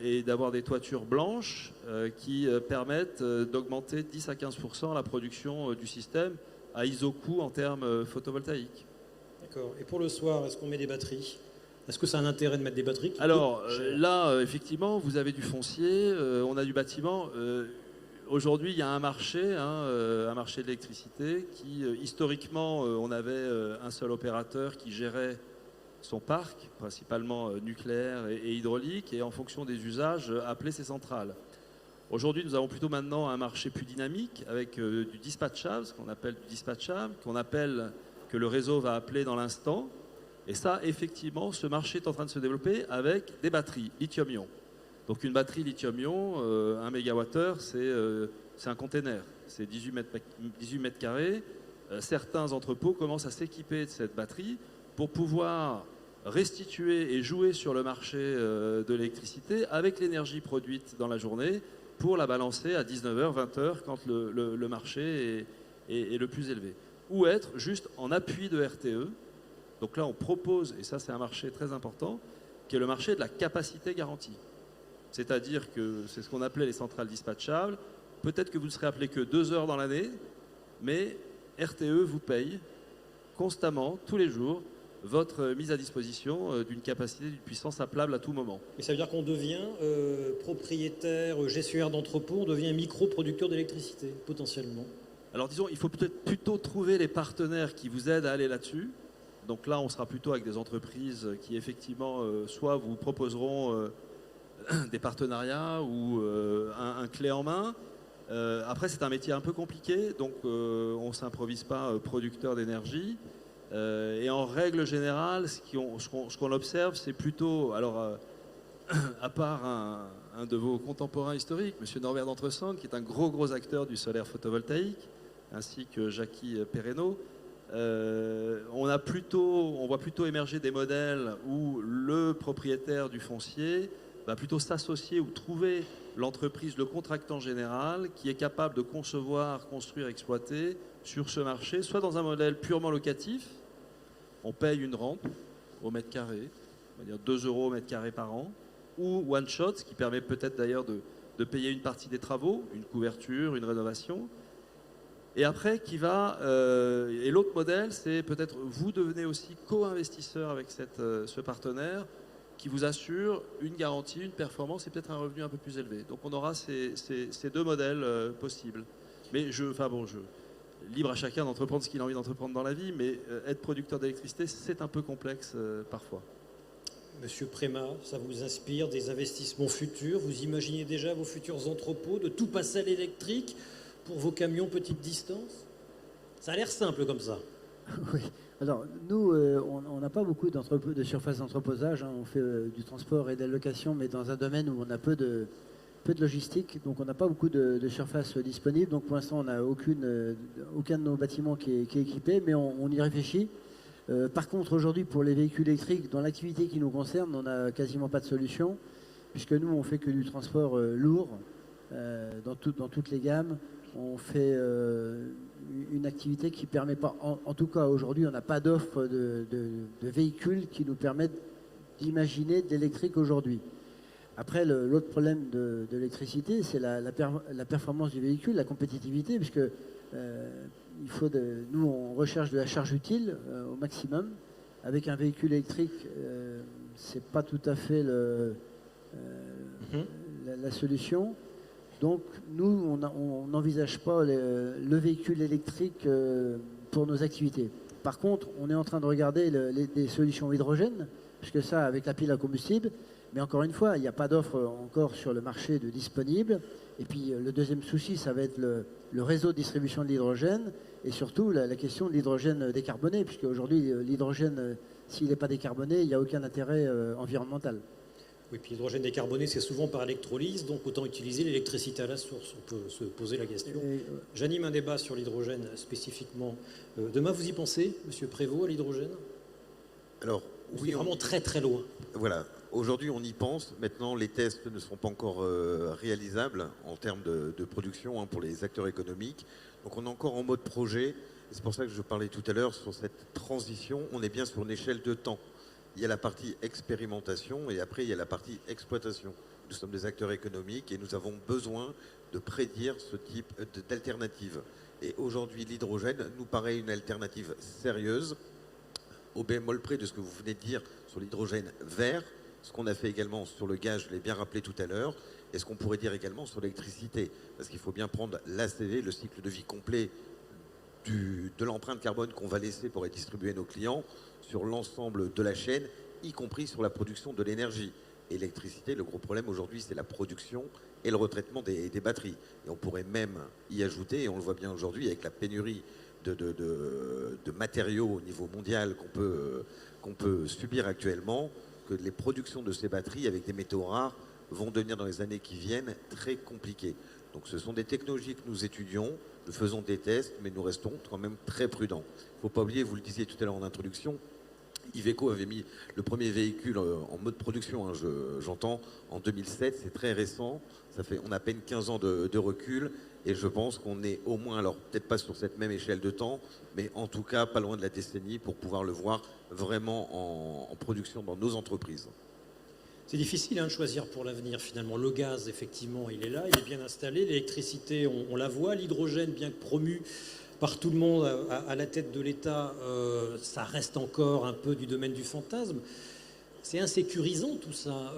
et d'avoir des toitures blanches qui permettent d'augmenter 10 à 15% la production du système à iso-coût en termes photovoltaïques. D'accord. Et pour le soir, est-ce qu'on met des batteries? Est-ce que ça a un intérêt de mettre des batteries? Alors là, effectivement, vous avez du foncier, on a du bâtiment. Aujourd'hui, il y a un marché de l'électricité qui, historiquement, on avait un seul opérateur qui gérait son parc, principalement nucléaire et hydraulique, et en fonction des usages, appelait ses centrales. Aujourd'hui, nous avons plutôt maintenant un marché plus dynamique avec du dispatchable, ce qu'on appelle du dispatchable, que le réseau va appeler dans l'instant. Et ça, effectivement, ce marché est en train de se développer avec des batteries lithium-ion. Donc une batterie lithium-ion, 1 mégawattheure, c'est un container, c'est 18 mètres carrés. Certains entrepôts commencent à s'équiper de cette batterie pour pouvoir restituer et jouer sur le marché de l'électricité avec l'énergie produite dans la journée pour la balancer à 19h, 20h quand le marché est le plus élevé. Ou être juste en appui de RTE. Donc là, on propose, et ça c'est un marché très important, qui est le marché de la capacité garantie. C'est-à-dire que c'est ce qu'on appelait les centrales dispatchables. Peut-être que vous ne serez appelé que 2 heures dans l'année, mais RTE vous paye constamment, tous les jours, votre mise à disposition d'une capacité, d'une puissance appelable à tout moment. Et ça veut dire qu'on devient propriétaire, gestionnaire d'entrepôt, on devient micro-producteur d'électricité, potentiellement. Alors disons, il faut peut-être plutôt trouver les partenaires qui vous aident à aller là-dessus. Donc là, on sera plutôt avec des entreprises qui effectivement, soit vous proposeront des partenariats ou un clé en main. Après, c'est un métier un peu compliqué, donc on ne s'improvise pas producteur d'énergie. Et en règle générale, ce qu'on observe, c'est plutôt, alors à part un de vos contemporains historiques, M. Norbert d'Entresang, qui est un gros acteur du solaire photovoltaïque, ainsi que Jackie Perreno, on voit plutôt émerger des modèles où le propriétaire du foncier va plutôt s'associer ou trouver l'entreprise, le contractant général, qui est capable de concevoir, construire, exploiter sur ce marché, soit dans un modèle purement locatif, on paye une rente au mètre carré, on va dire 2 euros au mètre carré par an, ou one shot, ce qui permet peut-être d'ailleurs de payer une partie des travaux, une couverture, une rénovation. Et après, et l'autre modèle, c'est peut-être vous devenez aussi co-investisseur avec ce partenaire qui vous assure une garantie, une performance et peut-être un revenu un peu plus élevé. Donc on aura ces 2 modèles possibles. Mais libre à chacun d'entreprendre ce qu'il a envie d'entreprendre dans la vie, mais être producteur d'électricité, c'est un peu complexe parfois. Monsieur Prémat, ça vous inspire des investissements futurs? Vous imaginez déjà vos futurs entrepôts, de tout passer à l'électrique pour vos camions petite distance? Ça a l'air simple comme ça. Oui. Alors, nous, on n'a pas beaucoup de surface d'entreposage. On fait du transport et de la location, mais dans un domaine où on a peu de logistique. Donc, on n'a pas beaucoup de surface disponible. Donc, pour l'instant, on n'a aucun de nos bâtiments qui est équipé, mais on y réfléchit. Par contre, aujourd'hui, pour les véhicules électriques, dans l'activité qui nous concerne, on n'a quasiment pas de solution, puisque nous, on fait que du transport lourd dans toutes les gammes. On fait une activité qui ne permet pas, en tout cas aujourd'hui, on n'a pas d'offre de véhicules qui nous permettent d'imaginer de l'électrique aujourd'hui. Après, l'autre problème de l'électricité, c'est la performance du véhicule, la compétitivité, puisque nous, on recherche de la charge utile au maximum. Avec un véhicule électrique, c'est pas tout à fait la solution. Donc, nous, on n'envisage pas le véhicule électrique pour nos activités. Par contre, on est en train de regarder des solutions hydrogène, puisque ça, avec la pile à combustible, mais encore une fois, il n'y a pas d'offre encore sur le marché de disponible. Et puis, le deuxième souci, ça va être le réseau de distribution de l'hydrogène et surtout la question de l'hydrogène décarboné, puisque aujourd'hui, l'hydrogène, s'il n'est pas décarboné, il n'y a aucun intérêt environnemental. Oui, puis l'hydrogène décarboné, c'est souvent par électrolyse, donc autant utiliser l'électricité à la source. On peut se poser la question. J'anime un débat sur l'hydrogène spécifiquement. Demain, vous y pensez, Monsieur Prévost, à l'hydrogène? Alors, oui, vraiment très très loin. Voilà. Aujourd'hui, on y pense. Maintenant, les tests ne sont pas encore réalisables en termes de production pour les acteurs économiques. Donc, on est encore en mode projet. C'est pour ça que je parlais tout à l'heure sur cette transition. On est bien sur une échelle de temps. Il y a la partie expérimentation et après, il y a la partie exploitation. Nous sommes des acteurs économiques et nous avons besoin de prédire ce type d'alternative. Et aujourd'hui, l'hydrogène nous paraît une alternative sérieuse, au bémol près de ce que vous venez de dire sur l'hydrogène vert, ce qu'on a fait également sur le gaz, je l'ai bien rappelé tout à l'heure, et ce qu'on pourrait dire également sur l'électricité. Parce qu'il faut bien prendre l'ACV, le cycle de vie complet de l'empreinte carbone qu'on va laisser pour être distribué à nos clients sur l'ensemble de la chaîne, y compris sur la production de l'énergie. Et l'électricité, le gros problème aujourd'hui, c'est la production et le retraitement des batteries. Et on pourrait même y ajouter, et on le voit bien aujourd'hui avec la pénurie de matériaux au niveau mondial qu'on peut subir actuellement, que les productions de ces batteries avec des métaux rares vont devenir dans les années qui viennent très compliquées. Donc ce sont des technologies que nous étudions, nous faisons des tests, mais nous restons quand même très prudents. Il ne faut pas oublier, vous le disiez tout à l'heure en introduction, Iveco avait mis le premier véhicule en mode production, hein, j'entends, en 2007, c'est très récent, on a à peine 15 ans de recul, et je pense qu'on est au moins, alors peut-être pas sur cette même échelle de temps, mais en tout cas pas loin de la décennie pour pouvoir le voir vraiment en production dans nos entreprises. C'est difficile de choisir pour l'avenir finalement. Le gaz, effectivement, il est là, il est bien installé. L'électricité, on la voit. L'hydrogène, bien que promu par tout le monde à la tête de l'État, ça reste encore un peu du domaine du fantasme. C'est insécurisant tout ça.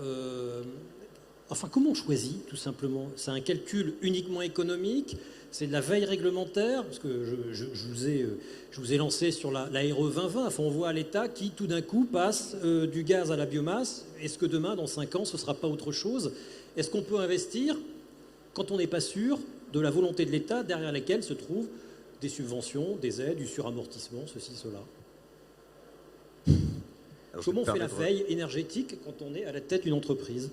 Enfin, comment on choisit tout simplement? C'est un calcul uniquement économique? C'est de la veille réglementaire? Parce que je vous ai lancé sur la RE 2020. Enfin, on voit à l'État qui, tout d'un coup, passe du gaz à la biomasse. Est-ce que demain, dans 5 ans, ce ne sera pas autre chose? Est-ce qu'on peut investir quand on n'est pas sûr de la volonté de l'État derrière laquelle se trouvent des subventions, des aides, du suramortissement, ceci, cela? Comment on fait la veille énergétique quand on est à la tête d'une entreprise?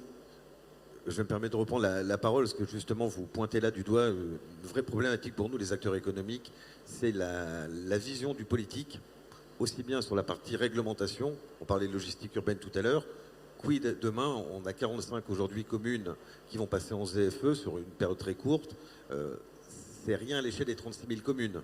Je me permets de reprendre la parole, parce que justement, vous pointez là du doigt une vraie problématique pour nous, les acteurs économiques, c'est la vision du politique, aussi bien sur la partie réglementation, on parlait de logistique urbaine tout à l'heure, quid demain, on a 45 aujourd'hui communes qui vont passer en ZFE sur une période très courte, c'est rien à l'échelle des 36 000 communes.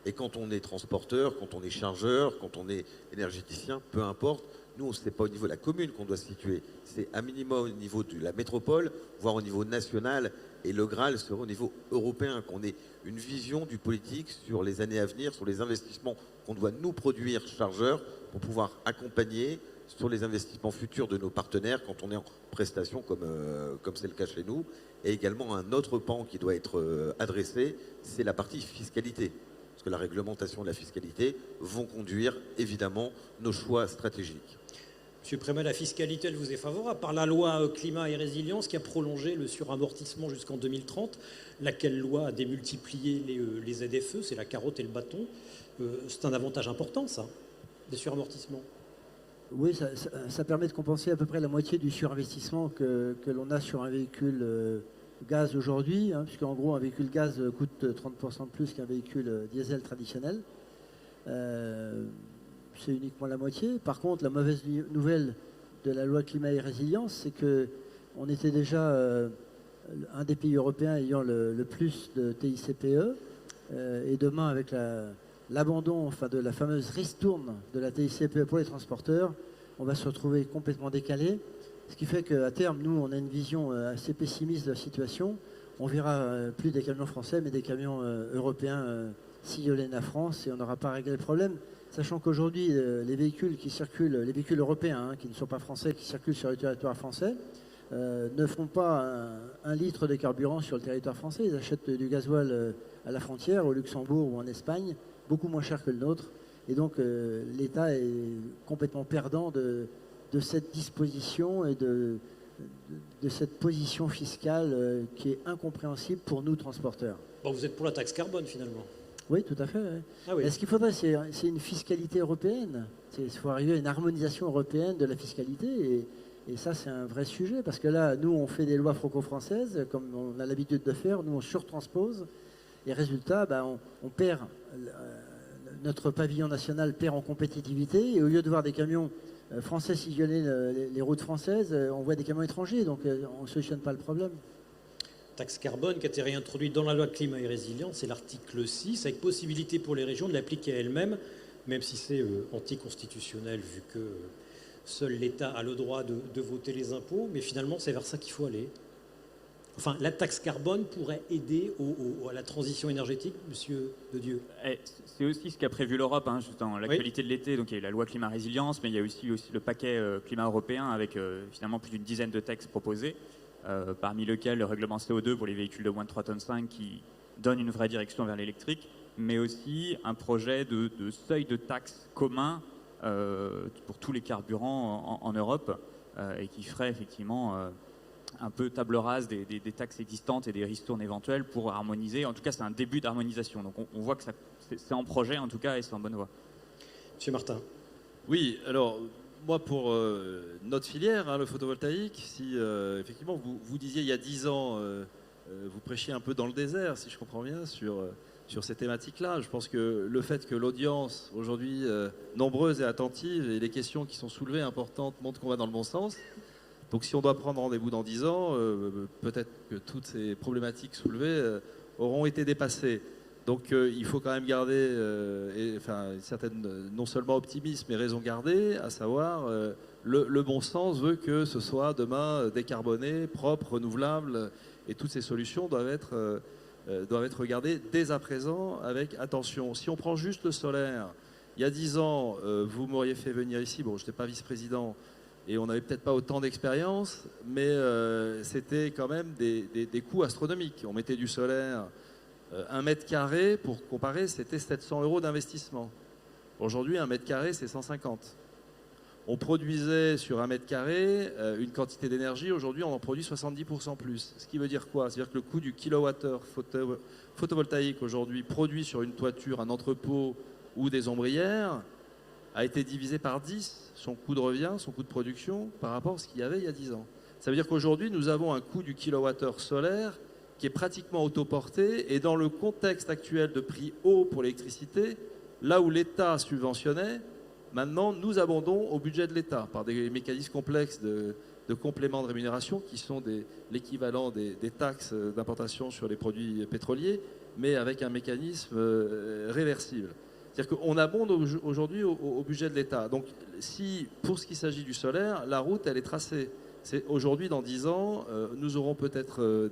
Et quand on est transporteur, quand on est chargeur, quand on est énergéticien, peu importe, nous, ce n'est pas au niveau de la commune qu'on doit se situer. C'est à minimum au niveau de la métropole, voire au niveau national. Et le Graal serait au niveau européen, qu'on ait une vision du politique sur les années à venir, sur les investissements qu'on doit nous produire, chargeurs, pour pouvoir accompagner sur les investissements futurs de nos partenaires quand on est en prestation, comme c'est le cas chez nous. Et également un autre pan qui doit être adressé, c'est la partie fiscalité. Parce que la réglementation de la fiscalité vont conduire évidemment nos choix stratégiques. Monsieur Prémat, la fiscalité, elle vous est favorable par la loi climat et résilience qui a prolongé le suramortissement jusqu'en 2030, laquelle loi a démultiplié les ZFE, c'est la carotte et le bâton. C'est un avantage important, ça, des suramortissements. Oui, ça permet de compenser à peu près la moitié du surinvestissement que l'on a sur un véhicule gaz aujourd'hui, hein, puisqu'en gros un véhicule gaz coûte 30% de plus qu'un véhicule diesel traditionnel. C'est uniquement la moitié. Par contre, la mauvaise nouvelle de la loi climat et résilience, c'est qu'on était déjà un des pays européens ayant le plus de TICPE. Et demain, avec l'abandon de la fameuse ristourne de la TICPE pour les transporteurs, on va se retrouver complètement décalé. Ce qui fait qu'à terme, nous, on a une vision assez pessimiste de la situation. On verra plus des camions français, mais des camions européens sillonner la France, et on n'aura pas réglé le problème. Sachant qu'aujourd'hui, les véhicules qui circulent, les véhicules européens, hein, qui ne sont pas français, qui circulent sur le territoire français, ne font pas un litre de carburant sur le territoire français. Ils achètent du gasoil à la frontière, au Luxembourg ou en Espagne, beaucoup moins cher que le nôtre. Et donc, l'État est complètement perdant de cette disposition et de cette position fiscale qui est incompréhensible pour nous, transporteurs. Bon, vous êtes pour la taxe carbone, finalement. Oui, tout à fait. Oui. Ah oui. Et ce qu'il faudrait, c'est une fiscalité européenne. Il faut arriver à une harmonisation européenne de la fiscalité. Et ça, c'est un vrai sujet. Parce que là, nous, on fait des lois franco-françaises, comme on a l'habitude de faire. Nous, on surtranspose. Et résultat, on perd... notre pavillon national perd en compétitivité. Et au lieu de voir des camions français sillonner les routes françaises, on voit des camions étrangers. Donc, on ne solutionne pas le problème. Taxe carbone qui a été réintroduite dans la loi de climat et résilience, c'est l'article 6, avec possibilité pour les régions de l'appliquer à elles-mêmes, même si c'est anticonstitutionnel, vu que seul l'État a le droit de voter les impôts, mais finalement c'est vers ça qu'il faut aller. Enfin, la taxe carbone pourrait aider à la transition énergétique, monsieur Dedieu. C'est aussi ce qu'a prévu l'Europe, hein, juste dans l'actualité de l'été. Donc il y a eu la loi climat résilience, mais il y a aussi le paquet climat européen avec finalement plus d'une dizaine de textes proposés. Parmi lesquels le règlement CO2 pour les véhicules de moins de 3,5 tonnes qui donne une vraie direction vers l'électrique, mais aussi un projet de seuil de taxe commun pour tous les carburants en Europe et qui ferait effectivement un peu table rase des taxes existantes et des ristournes éventuelles pour harmoniser. En tout cas, c'est un début d'harmonisation. Donc on voit que c'est en projet en tout cas et c'est en bonne voie. Monsieur Martin. Oui, alors moi, pour notre filière, hein, le photovoltaïque, si effectivement vous disiez il y a 10 ans, vous prêchiez un peu dans le désert, si je comprends bien, sur ces thématiques-là. Je pense que le fait que l'audience, aujourd'hui, nombreuse et attentive, et les questions qui sont soulevées importantes montrent qu'on va dans le bon sens. Donc si on doit prendre rendez-vous dans 10 ans, peut-être que toutes ces problématiques soulevées auront été dépassées. Donc il faut quand même garder une certaine, non seulement optimisme, mais raison garder, à savoir le bon sens veut que ce soit demain décarboné, propre, renouvelable, et toutes ces solutions doivent être regardées dès à présent avec attention. Si on prend juste le solaire, il y a 10 ans, vous m'auriez fait venir ici, bon je n'étais pas vice-président, et on n'avait peut-être pas autant d'expérience, mais c'était quand même des coûts astronomiques. On mettait du solaire, 1 mètre carré, pour comparer, c'était 700 € d'investissement. Aujourd'hui, 1 mètre carré, c'est 150. On produisait sur 1 mètre carré une quantité d'énergie. Aujourd'hui, on en produit 70% plus. Ce qui veut dire quoi? C'est-à-dire que le coût du kilowattheure photovoltaïque aujourd'hui produit sur une toiture, un entrepôt ou des ombrières a été divisé par 10 son coût de revient, son coût de production par rapport à ce qu'il y avait il y a 10 ans. Ça veut dire qu'aujourd'hui, nous avons un coût du kilowattheure solaire qui est pratiquement autoporté, et dans le contexte actuel de prix haut pour l'électricité, là où l'État subventionnait, maintenant nous abondons au budget de l'État par des mécanismes complexes de compléments de rémunération qui sont l'équivalent des taxes d'importation sur les produits pétroliers, mais avec un mécanisme réversible. C'est-à-dire qu'on abonde aujourd'hui au budget de l'État. Donc si, pour ce qui s'agit du solaire, la route, elle est tracée. Aujourd'hui, dans 10 ans, nous aurons peut-être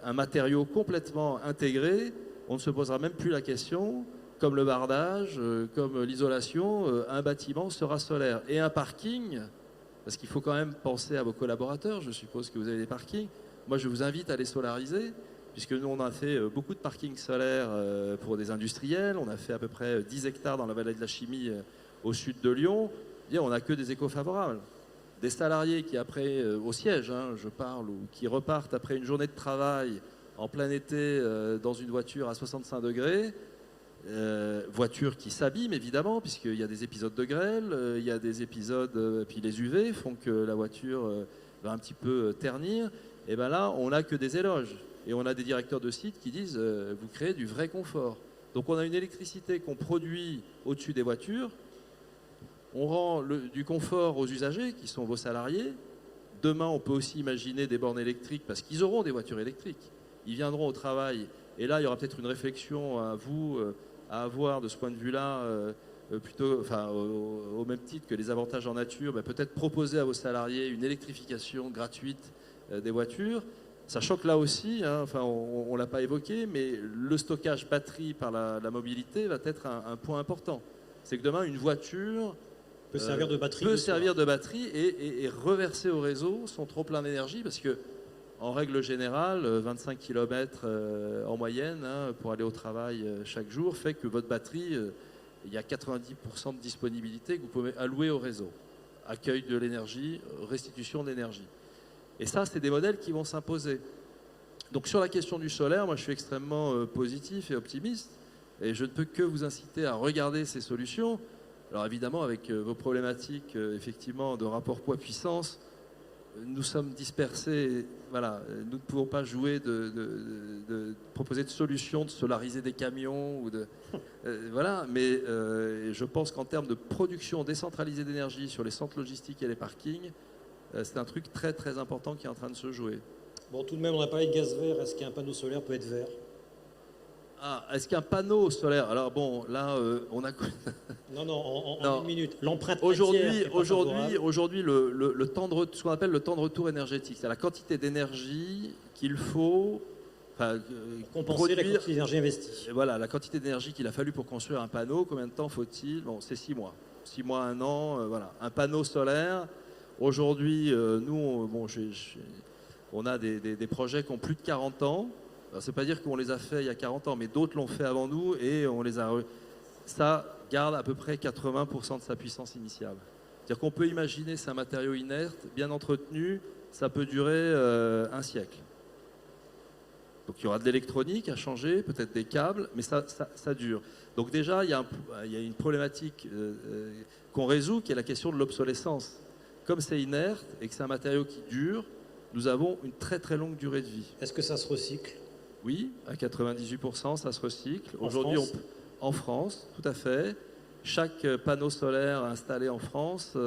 un matériau complètement intégré. On ne se posera même plus la question, comme le bardage, comme l'isolation, un bâtiment sera solaire. Et un parking, parce qu'il faut quand même penser à vos collaborateurs, je suppose que vous avez des parkings. Moi, je vous invite à les solariser, puisque nous, on a fait beaucoup de parkings solaires pour des industriels. On a fait à peu près 10 hectares dans la vallée de la Chimie, au sud de Lyon. Et on n'a que des échos favorables. Des salariés qui, après, au siège, hein, je parle, ou qui repartent après une journée de travail en plein été dans une voiture à 65 degrés, voiture qui s'abîme évidemment, puisqu'il y a des épisodes de grêle, il y a des épisodes, puis les UV font que la voiture va un petit peu ternir. Et bien là, on n'a que des éloges. Et on a des directeurs de sites qui disent vous créez du vrai confort. Donc on a une électricité qu'on produit au-dessus des voitures. On rend du confort aux usagers, qui sont vos salariés. Demain, on peut aussi imaginer des bornes électriques, parce qu'ils auront des voitures électriques. Ils viendront au travail. Et là, il y aura peut-être une réflexion à vous à avoir de ce point de vue-là, plutôt, enfin, au même titre que les avantages en nature, peut-être proposer à vos salariés une électrification gratuite des voitures. Sachant que là aussi, hein, enfin, on ne l'a pas évoqué, mais le stockage batterie par la mobilité va être un point important. C'est que demain, une voiture peut servir de batterie, et reverser au réseau son trop plein d'énergie, parce que en règle générale, 25 km en moyenne hein, pour aller au travail chaque jour fait que votre batterie, il y a 90% de disponibilité que vous pouvez allouer au réseau. Accueil de l'énergie, restitution d'énergie. Et ça, c'est des modèles qui vont s'imposer. Donc sur la question du solaire, moi je suis extrêmement positif et optimiste, et je ne peux que vous inciter à regarder ces solutions. Alors évidemment, avec vos problématiques effectivement de rapport poids-puissance, nous sommes dispersés. Voilà, nous ne pouvons pas jouer de proposer de solutions, de solariser des camions, voilà. Mais je pense qu'en termes de production décentralisée d'énergie sur les centres logistiques et les parkings, c'est un truc très très important qui est en train de se jouer. Bon, tout de même, on a parlé de gaz vert. Est-ce qu'un panneau solaire peut être vert? Ah, est-ce qu'un panneau solaire... Alors bon, là, on a... Non, en une minute. L'empreinte aujourd'hui, le temps de ce qu'on appelle le temps de retour énergétique, c'est la quantité d'énergie qu'il faut... compenser la quantité d'énergie investie. Voilà, la quantité d'énergie qu'il a fallu pour construire un panneau. Combien de temps faut-il? Bon, c'est 6 mois. 6 mois, 1 an, voilà. Un panneau solaire, aujourd'hui, nous, on a des projets qui ont plus de 40 ans. Ce n'est pas dire qu'on les a fait il y a 40 ans, mais d'autres l'ont fait avant nous et on les a... Ça garde à peu près 80% de sa puissance initiale. C'est-à-dire qu'on peut imaginer, c'est un matériau inerte, bien entretenu, ça peut durer 1 siècle. Donc il y aura de l'électronique à changer, peut-être des câbles, mais ça dure. Donc déjà, il y a une problématique qu'on résout, qui est la question de l'obsolescence. Comme c'est inerte et que c'est un matériau qui dure, nous avons une très très longue durée de vie. Est-ce que ça se recycle? Oui, à 98%, ça se recycle. En Aujourd'hui, France en France, tout à fait. Chaque panneau solaire installé en France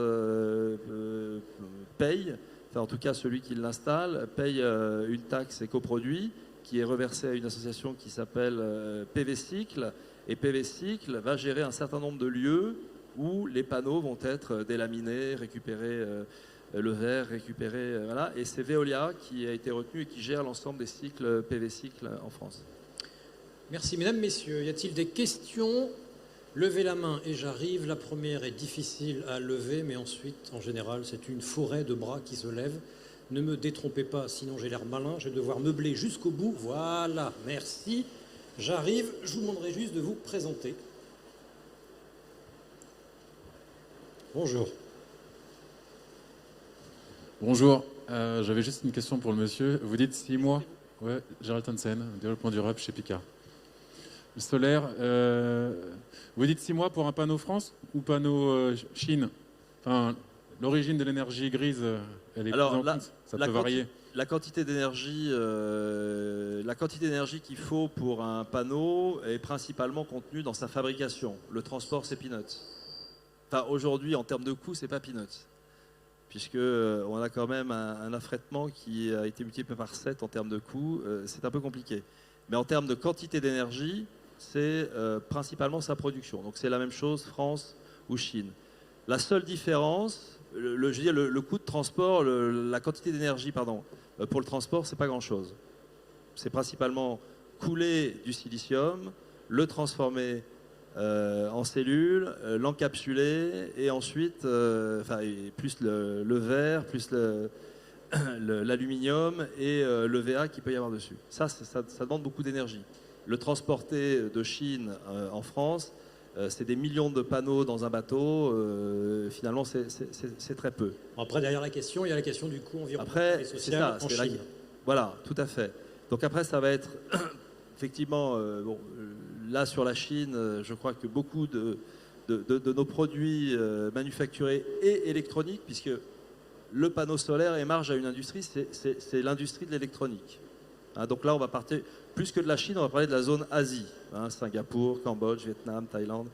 paye, enfin en tout cas celui qui l'installe, paye une taxe écoproduit qui est reversée à une association qui s'appelle PV Cycle. Et PV Cycle va gérer un certain nombre de lieux où les panneaux vont être délaminés, récupérer le verre, récupérer... voilà. Et c'est Veolia qui a été retenu et qui gère l'ensemble des cycles PV Cycle en France. Merci, mesdames, messieurs. Y a-t-il des questions? Levez la main et j'arrive. La première est difficile à lever, mais ensuite, en général, c'est une forêt de bras qui se lèvent. Ne me détrompez pas, sinon j'ai l'air malin. Je vais devoir meubler jusqu'au bout. Voilà, merci. J'arrive. Je vous demanderai juste de vous présenter. Bonjour. Bonjour, j'avais juste une question pour le monsieur. Vous dites 6 mois? Ouais, Gérald Tansen, développement durable chez Picard. Le solaire, vous dites 6 mois pour un panneau France ou panneau Chine? Enfin, l'origine de l'énergie grise, elle est prise en compte? Ça peut varier. La quantité d'énergie qu'il faut pour un panneau est principalement contenue dans sa fabrication. Le transport, c'est peanuts. Enfin, aujourd'hui, en termes de coût, c'est pas peanuts. Puisqu'on a quand même un affrètement qui a été multiplié par 7 en termes de coût, c'est un peu compliqué. Mais en termes de quantité d'énergie, c'est principalement sa production. Donc c'est la même chose France ou Chine. La seule différence, je veux dire, le coût de transport, la quantité d'énergie, pardon, pour le transport, c'est pas grand-chose. C'est principalement couler du silicium, le transformer en cellules, l'encapsuler et ensuite, plus le verre, plus l'aluminium et le VA qu'il peut y avoir dessus. Ça demande beaucoup d'énergie. Le transporter de Chine en France, c'est des millions de panneaux dans un bateau. Finalement, c'est très peu. Après, derrière la question, il y a la question du coût environnemental Après, et c'est social ça. en Chine. Voilà, tout à fait. Donc après, ça va être effectivement... là, sur la Chine, je crois que beaucoup de nos produits manufacturés et électroniques, puisque le panneau solaire émarge à une industrie, c'est l'industrie de l'électronique. Hein, donc là, on va partir, plus que de la Chine, on va parler de la zone Asie. Hein, Singapour, Cambodge, Vietnam, Thaïlande.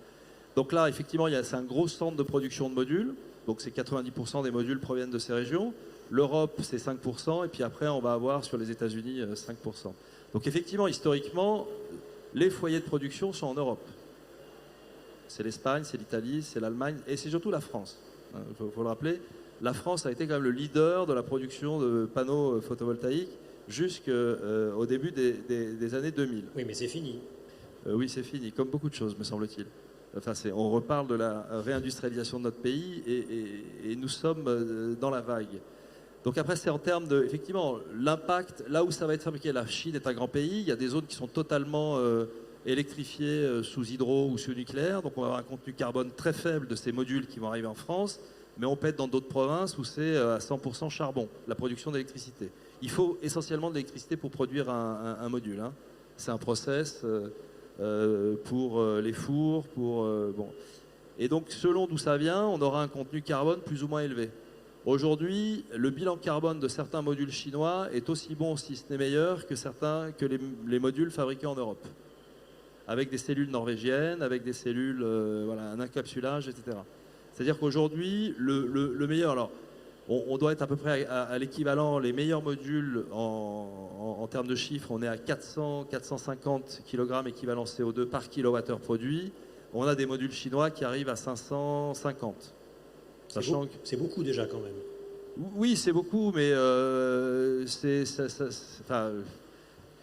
Donc là, effectivement, c'est un gros centre de production de modules. Donc c'est 90% des modules proviennent de ces régions. L'Europe, c'est 5%. Et puis après, on va avoir sur les États-Unis 5%. Donc effectivement, historiquement, les foyers de production sont en Europe. C'est l'Espagne, c'est l'Italie, c'est l'Allemagne et c'est surtout la France. Il faut le rappeler, la France a été quand même le leader de la production de panneaux photovoltaïques jusqu'au début des années 2000. Oui, mais c'est fini. Oui, c'est fini, comme beaucoup de choses, me semble-t-il. Enfin, on reparle de la réindustrialisation de notre pays et nous sommes dans la vague. Donc après, c'est en termes de, effectivement, l'impact, là où ça va être fabriqué. La Chine est un grand pays, il y a des zones qui sont totalement électrifiées sous hydro ou sous nucléaire, donc on va avoir un contenu carbone très faible de ces modules qui vont arriver en France, mais on peut être dans d'autres provinces où c'est à 100% charbon, la production d'électricité. Il faut essentiellement de l'électricité pour produire un module. Hein. C'est un process pour les fours, bon. Et donc, selon d'où ça vient, on aura un contenu carbone plus ou moins élevé. Aujourd'hui, le bilan carbone de certains modules chinois est aussi bon, si ce n'est meilleur, que les modules fabriqués en Europe. Avec des cellules norvégiennes, avec des cellules, un encapsulage, etc. C'est-à-dire qu'aujourd'hui, le meilleur... Alors, on doit être à peu près à l'équivalent, les meilleurs modules en termes de chiffres, on est à 400-450 kg équivalent CO2 par kilowattheure produit. On a des modules chinois qui arrivent à 550. C'est beaucoup déjà quand même. Oui, c'est beaucoup, mais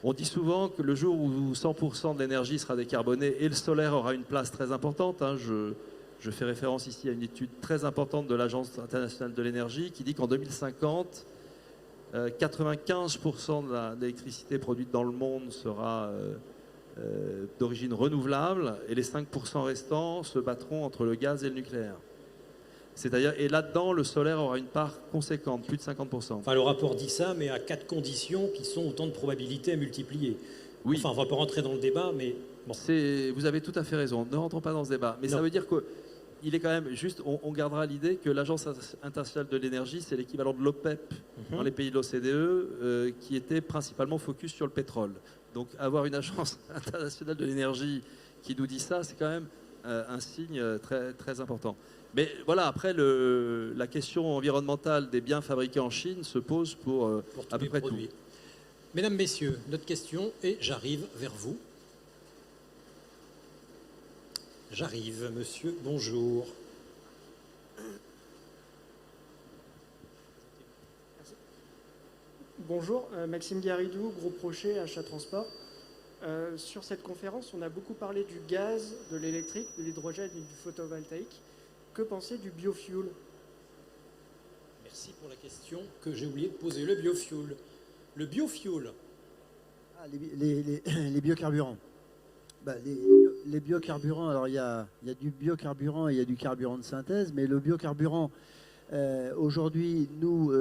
on dit souvent que le jour où 100% de l'énergie sera décarbonée et le solaire aura une place très importante, hein, je fais référence ici à une étude très importante de l'Agence internationale de l'énergie qui dit qu'en 2050, 95% de l'électricité produite dans le monde sera d'origine renouvelable et les 5% restants se battront entre le gaz et le nucléaire. C'est-à-dire, et là-dedans, le solaire aura une part conséquente, plus de 50%. Enfin, le rapport dit ça, mais à 4 conditions qui sont autant de probabilités à multiplier. Oui. Enfin, on ne va pas rentrer dans le débat, mais bon. Vous avez tout à fait raison. Ne rentrons pas dans ce débat. Mais Non. ça veut dire qu'il est quand même juste, on gardera l'idée que l'Agence internationale de l'énergie, c'est l'équivalent de l'OPEP dans les pays de l'OCDE, qui était principalement focus sur le pétrole. Donc avoir une Agence internationale de l'énergie qui nous dit ça, c'est quand même un signe très, très important. Mais voilà, après, la question environnementale des biens fabriqués en Chine se pose pour Pour tous à peu les près produits. tout. Mesdames, Messieurs, notre question, et j'arrive vers vous. J'arrive, monsieur, bonjour. Bonjour, Maxime Garidou, Groupe Rocher, Achat Transport. Sur cette conférence, on a beaucoup parlé du gaz, de l'électrique, de l'hydrogène et du photovoltaïque. Que penser du biofuel? Merci pour la question que j'ai oublié de poser. Le biofuel. Le biofuel. Ah, les biocarburants. Bah, les biocarburants, alors il y a du biocarburant et il y a du carburant de synthèse, mais le biocarburant, aujourd'hui, nous,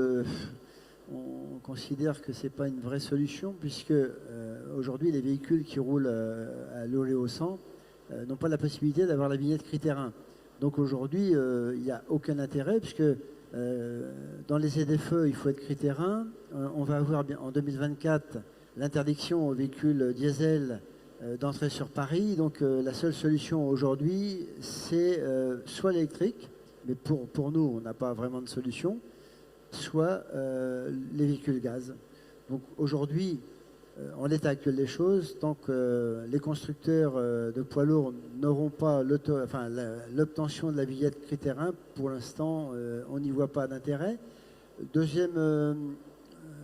on considère que ce n'est pas une vraie solution, puisque aujourd'hui, les véhicules qui roulent à l'oléosan n'ont pas la possibilité d'avoir la vignette critère 1. Donc aujourd'hui, il n'y a aucun intérêt, puisque dans les ZFE, il faut être critère 1. On va avoir en 2024 l'interdiction aux véhicules diesel d'entrer sur Paris. Donc la seule solution aujourd'hui, c'est soit l'électrique, mais pour nous, on n'a pas vraiment de solution, soit les véhicules gaz. Donc aujourd'hui, en l'état actuel des choses, tant que les constructeurs de poids lourds n'auront pas l'obtention de la vignette critère 1, pour l'instant, on n'y voit pas d'intérêt. Deuxième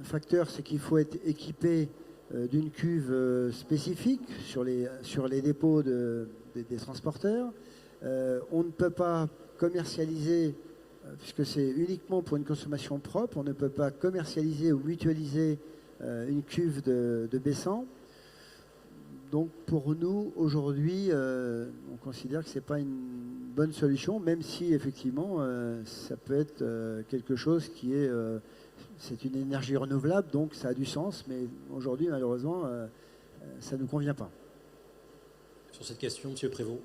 facteur, c'est qu'il faut être équipé d'une cuve spécifique sur les dépôts des transporteurs. On ne peut pas commercialiser, puisque c'est uniquement pour une consommation propre, on ne peut pas commercialiser ou mutualiser une cuve de baissant. Donc pour nous, aujourd'hui, on considère que ce n'est pas une bonne solution, même si effectivement, ça peut être quelque chose qui est... c'est une énergie renouvelable, donc ça a du sens, mais aujourd'hui, malheureusement, ça ne nous convient pas. Sur cette question, monsieur Prévost.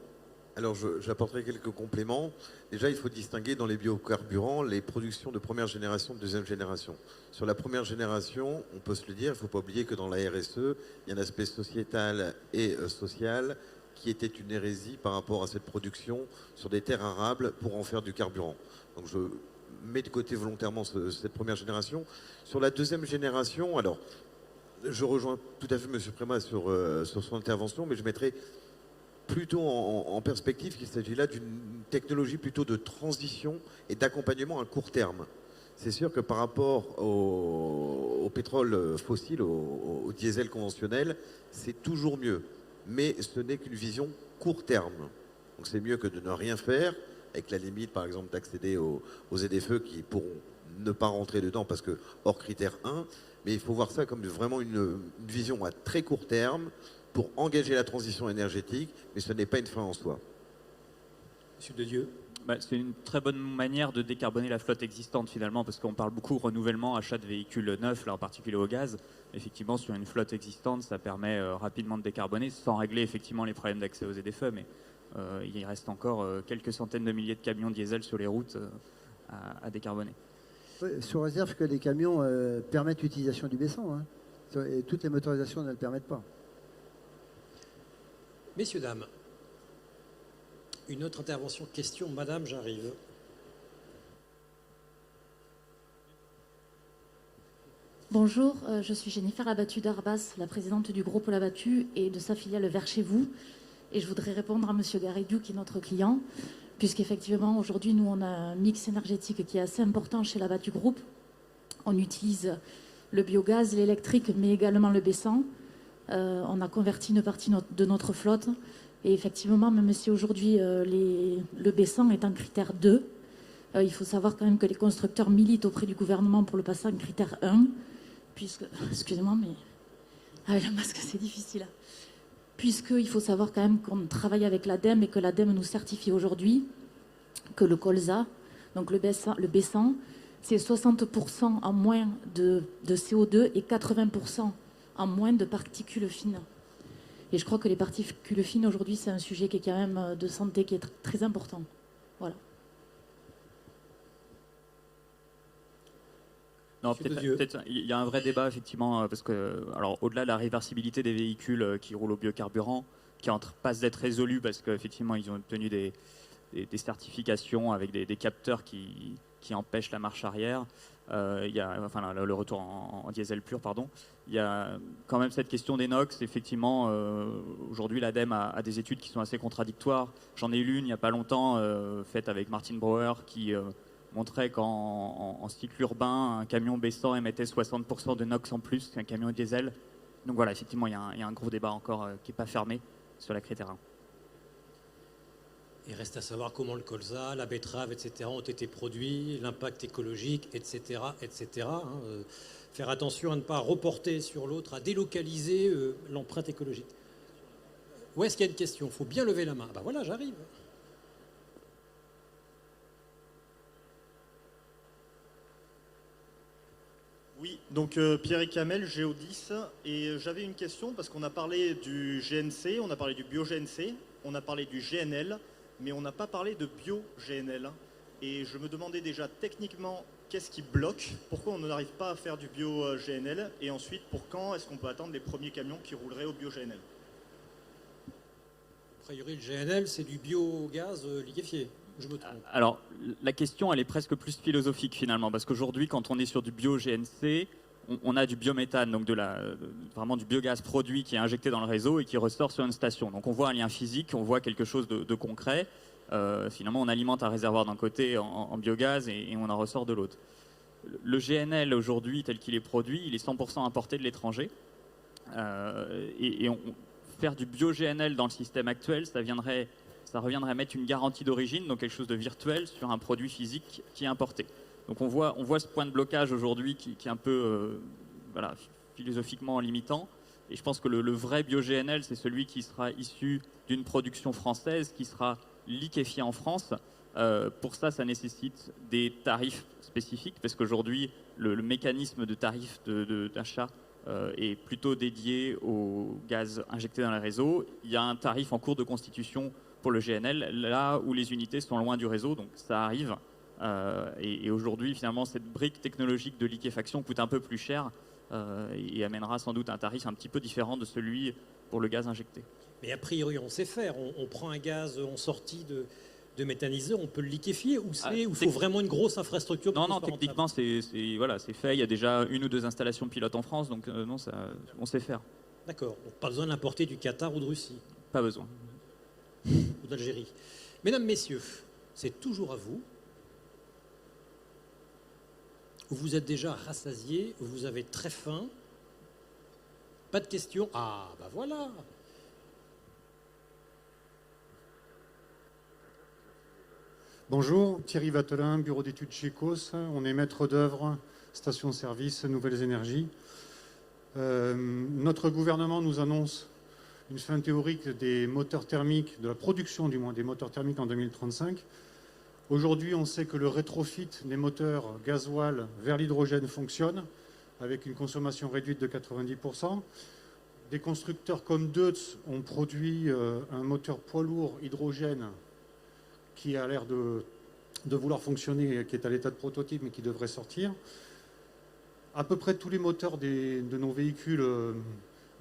Alors, j'apporterai quelques compléments. Déjà, il faut distinguer dans les biocarburants les productions de première génération, de deuxième génération. Sur la première génération, on peut se le dire, il ne faut pas oublier que dans la RSE, il y a un aspect sociétal et social qui était une hérésie par rapport à cette production sur des terres arables pour en faire du carburant. Donc, je mets de côté volontairement cette première génération. Sur la deuxième génération, alors, je rejoins tout à fait M. Prémat sur son intervention, mais je mettrai plutôt en perspective qu'il s'agit là d'une technologie plutôt de transition et d'accompagnement à court terme. C'est sûr que par rapport au pétrole fossile, au diesel conventionnel, c'est toujours mieux. Mais ce n'est qu'une vision court terme. Donc c'est mieux que de ne rien faire, avec la limite par exemple d'accéder aux ZFE qui pourront ne pas rentrer dedans parce que hors critère 1. Mais il faut voir ça comme vraiment une vision à très court terme, pour engager la transition énergétique, mais ce n'est pas une fin en soi. Monsieur Dedieu. C'est une très bonne manière de décarboner la flotte existante finalement, parce qu'on parle beaucoup renouvellement, achat de véhicules neufs, là en particulier au gaz. Effectivement, sur une flotte existante, ça permet rapidement de décarboner, sans régler effectivement les problèmes d'accès aux ZFE, mais il reste encore quelques centaines de milliers de camions diesel sur les routes à décarboner. Sous réserve que les camions permettent l'utilisation du baissant, hein. Et toutes les motorisations ne le permettent pas. Messieurs, dames, une autre intervention, question. Madame, j'arrive. Bonjour, je suis Jennifer Labattu d'Arbas, la présidente du groupe Labattu et de sa filiale Vers chez vous. Et je voudrais répondre à Monsieur Garidou, qui est notre client, puisqu'effectivement, aujourd'hui, nous, on a un mix énergétique qui est assez important chez Labattu Group. On utilise le biogaz, l'électrique, mais également le baissant. On a converti une partie de notre flotte. Et effectivement, même si aujourd'hui le baissant est en critère 2, il faut savoir quand même que les constructeurs militent auprès du gouvernement pour le passer en critère 1. Puisque, excusez-moi, mais avec le masque, c'est difficile. Puisqu'il faut savoir quand même qu'on travaille avec l'ADEME et que l'ADEME nous certifie aujourd'hui que le colza, Donc le B100, c'est 60% en moins de CO2 et 80% en moins de particules fines. Et je crois que les particules fines, aujourd'hui, c'est un sujet qui est quand même de santé qui est très important. Voilà. Non, peut-être il y a un vrai débat, effectivement, parce que, alors, au-delà de la réversibilité des véhicules qui roulent au biocarburant, qui est en passe d'être résolu parce qu'effectivement, ils ont obtenu des certifications avec des capteurs qui empêchent la marche arrière, il y a, enfin, le retour en diesel pur, pardon. Il y a quand même cette question des NOx. Effectivement, aujourd'hui, l'ADEME a des études qui sont assez contradictoires. J'en ai lu une il n'y a pas longtemps, faite avec Martin Brouwer, qui montrait qu'en cycle urbain, un camion baissant émettait 60% de NOx en plus qu'un camion diesel. Donc voilà, effectivement, il y a un gros débat encore qui n'est pas fermé sur la critère 1. Il reste à savoir comment le colza, la betterave, etc. ont été produits, l'impact écologique, etc. etc. Faire attention à ne pas reporter sur l'autre, à délocaliser l'empreinte écologique. Où est-ce qu'il y a une question? Il faut bien lever la main. Ben voilà, j'arrive. Oui, donc Pierre Camel, Géodis, et j'avais une question parce qu'on a parlé du GNC, on a parlé du bio-GNC, on a parlé du GNL, mais on n'a pas parlé de bio-GNL. Et je me demandais déjà techniquement qu'est-ce qui bloque, pourquoi on n'arrive pas à faire du bio-GNL, et ensuite pour quand est-ce qu'on peut attendre les premiers camions qui rouleraient au bio-GNL? A priori, le GNL, c'est du biogaz liquéfié. Je me trompe. Alors, la question, elle est presque plus philosophique finalement, parce qu'aujourd'hui, quand on est sur du bio-GNC, on a du biométhane, donc vraiment du biogaz produit qui est injecté dans le réseau et qui ressort sur une station. Donc on voit un lien physique, on voit quelque chose de concret. Finalement, on alimente un réservoir d'un côté en biogaz et on en ressort de l'autre. Le GNL aujourd'hui, tel qu'il est produit, il est 100% importé de l'étranger. Faire du bio-GNL dans le système actuel, ça reviendrait à mettre une garantie d'origine, donc quelque chose de virtuel, sur un produit physique qui est importé. Donc on voit ce point de blocage aujourd'hui qui est un peu philosophiquement limitant. Et je pense que le vrai bio-GNL, c'est celui qui sera issu d'une production française, qui sera liquéfié en France. Pour ça, ça nécessite des tarifs spécifiques, parce qu'aujourd'hui, le mécanisme de tarif d'achat est plutôt dédié au gaz injecté dans le réseau. Il y a un tarif en cours de constitution pour le GNL, là où les unités sont loin du réseau, donc ça arrive. Et aujourd'hui, finalement, cette brique technologique de liquéfaction coûte un peu plus cher et amènera sans doute un tarif un petit peu différent de celui pour le gaz injecté. Mais a priori, on sait faire. On prend un gaz en sortie de méthaniseur, on peut le liquéfier, ou il faut vraiment une grosse infrastructure? Non, techniquement, c'est fait. Il y a déjà 1 ou 2 installations pilotes en France, donc non, on sait faire. D'accord. Donc pas besoin d'importer du Qatar ou de Russie? Pas besoin. Ou d'Algérie. Mesdames, messieurs, c'est toujours à vous. Vous êtes déjà rassasiés, vous avez très faim. Pas de questions? Ah, bah voilà. Bonjour, Thierry Vatelin, bureau d'études chez COS. On est maître d'œuvre, station-service, nouvelles énergies. Notre gouvernement nous annonce une fin théorique des moteurs thermiques, de la production du moins des moteurs thermiques en 2035. Aujourd'hui, on sait que le rétrofit des moteurs gasoil vers l'hydrogène fonctionne, avec une consommation réduite de 90%. Des constructeurs comme Deutz ont produit un moteur poids lourd hydrogène qui a l'air de vouloir fonctionner, qui est à l'état de prototype, mais qui devrait sortir. À peu près tous les moteurs de nos véhicules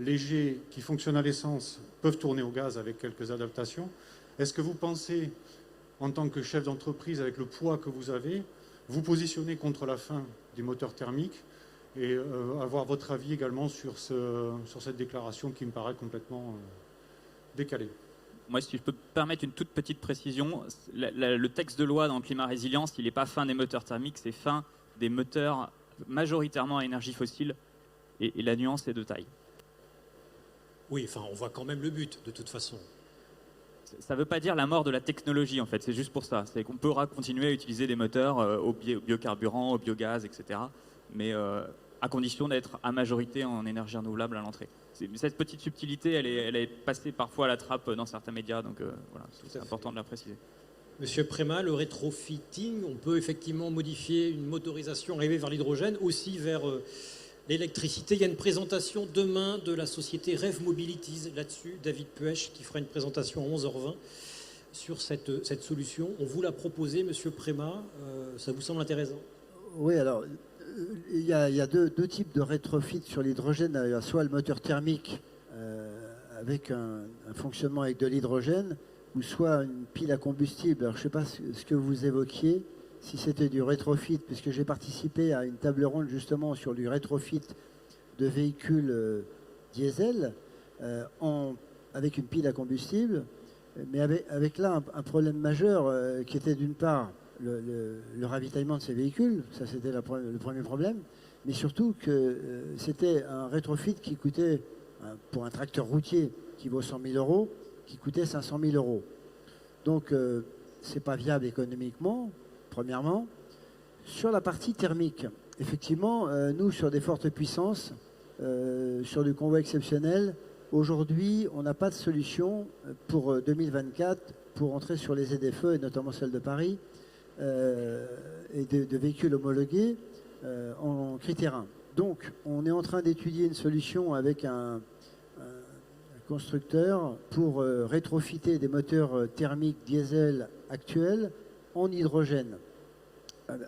légers qui fonctionnent à l'essence peuvent tourner au gaz avec quelques adaptations. Est-ce que vous pensez, en tant que chef d'entreprise, avec le poids que vous avez, vous positionner contre la fin des moteurs thermiques et avoir votre avis également sur cette déclaration qui me paraît complètement décalée? Moi, si je peux me permettre une toute petite précision, le texte de loi dans le climat résilience, il n'est pas fin des moteurs thermiques, c'est fin des moteurs majoritairement à énergie fossile, et la nuance est de taille. Oui, enfin, on voit quand même le but, de toute façon. Ça ne veut pas dire la mort de la technologie, en fait, c'est juste pour ça. C'est qu'on pourra continuer à utiliser des moteurs au biocarburant, au biogaz, etc., mais à condition d'être à majorité en énergie renouvelable à l'entrée. Cette petite subtilité, elle est passée parfois à la trappe dans certains médias, donc voilà, c'est important de la préciser. Monsieur Préma, le rétrofitting, on peut effectivement modifier une motorisation, arriver vers l'hydrogène, aussi vers l'électricité. Il y a une présentation demain de la société Rev Mobilities là-dessus, David Puech, qui fera une présentation à 11h20 sur cette solution. On vous l'a proposé, Monsieur Préma, ça vous semble intéressant? Oui, alors, il y a deux types de rétrofit sur l'hydrogène. Il y a soit le moteur thermique avec un fonctionnement avec de l'hydrogène, ou soit une pile à combustible. Alors, je ne sais pas ce que vous évoquiez, si c'était du rétrofit, puisque j'ai participé à une table ronde justement sur du rétrofit de véhicules diesel avec une pile à combustible, mais avec là un problème majeur qui était d'une part le ravitaillement de ces véhicules, ça c'était le premier problème, mais surtout que c'était un rétrofit qui coûtait, pour un tracteur routier qui vaut 100 000 euros, qui coûtait 500 000 euros. Donc c'est pas viable économiquement, premièrement. Sur la partie thermique, effectivement, nous sur des fortes puissances, sur du convoi exceptionnel, aujourd'hui on n'a pas de solution pour 2024 pour entrer sur les ZFE et notamment celle de Paris, et de véhicules homologués en critère 1. Donc, on est en train d'étudier une solution avec un constructeur pour rétrofiter des moteurs thermiques diesel actuels en hydrogène.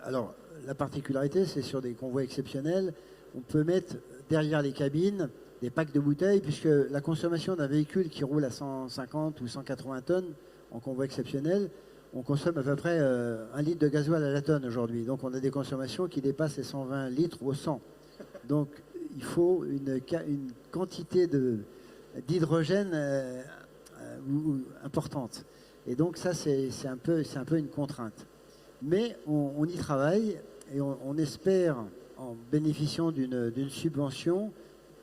Alors, la particularité, c'est sur des convois exceptionnels, on peut mettre derrière les cabines des packs de bouteilles, puisque la consommation d'un véhicule qui roule à 150 ou 180 tonnes en convoi exceptionnel, on consomme à peu près 1 litre de gasoil à la tonne aujourd'hui. Donc on a des consommations qui dépassent les 120 litres au 100. Donc il faut une quantité d'hydrogène importante. Et donc ça, c'est un peu une contrainte. Mais on y travaille et on espère, en bénéficiant d'une subvention,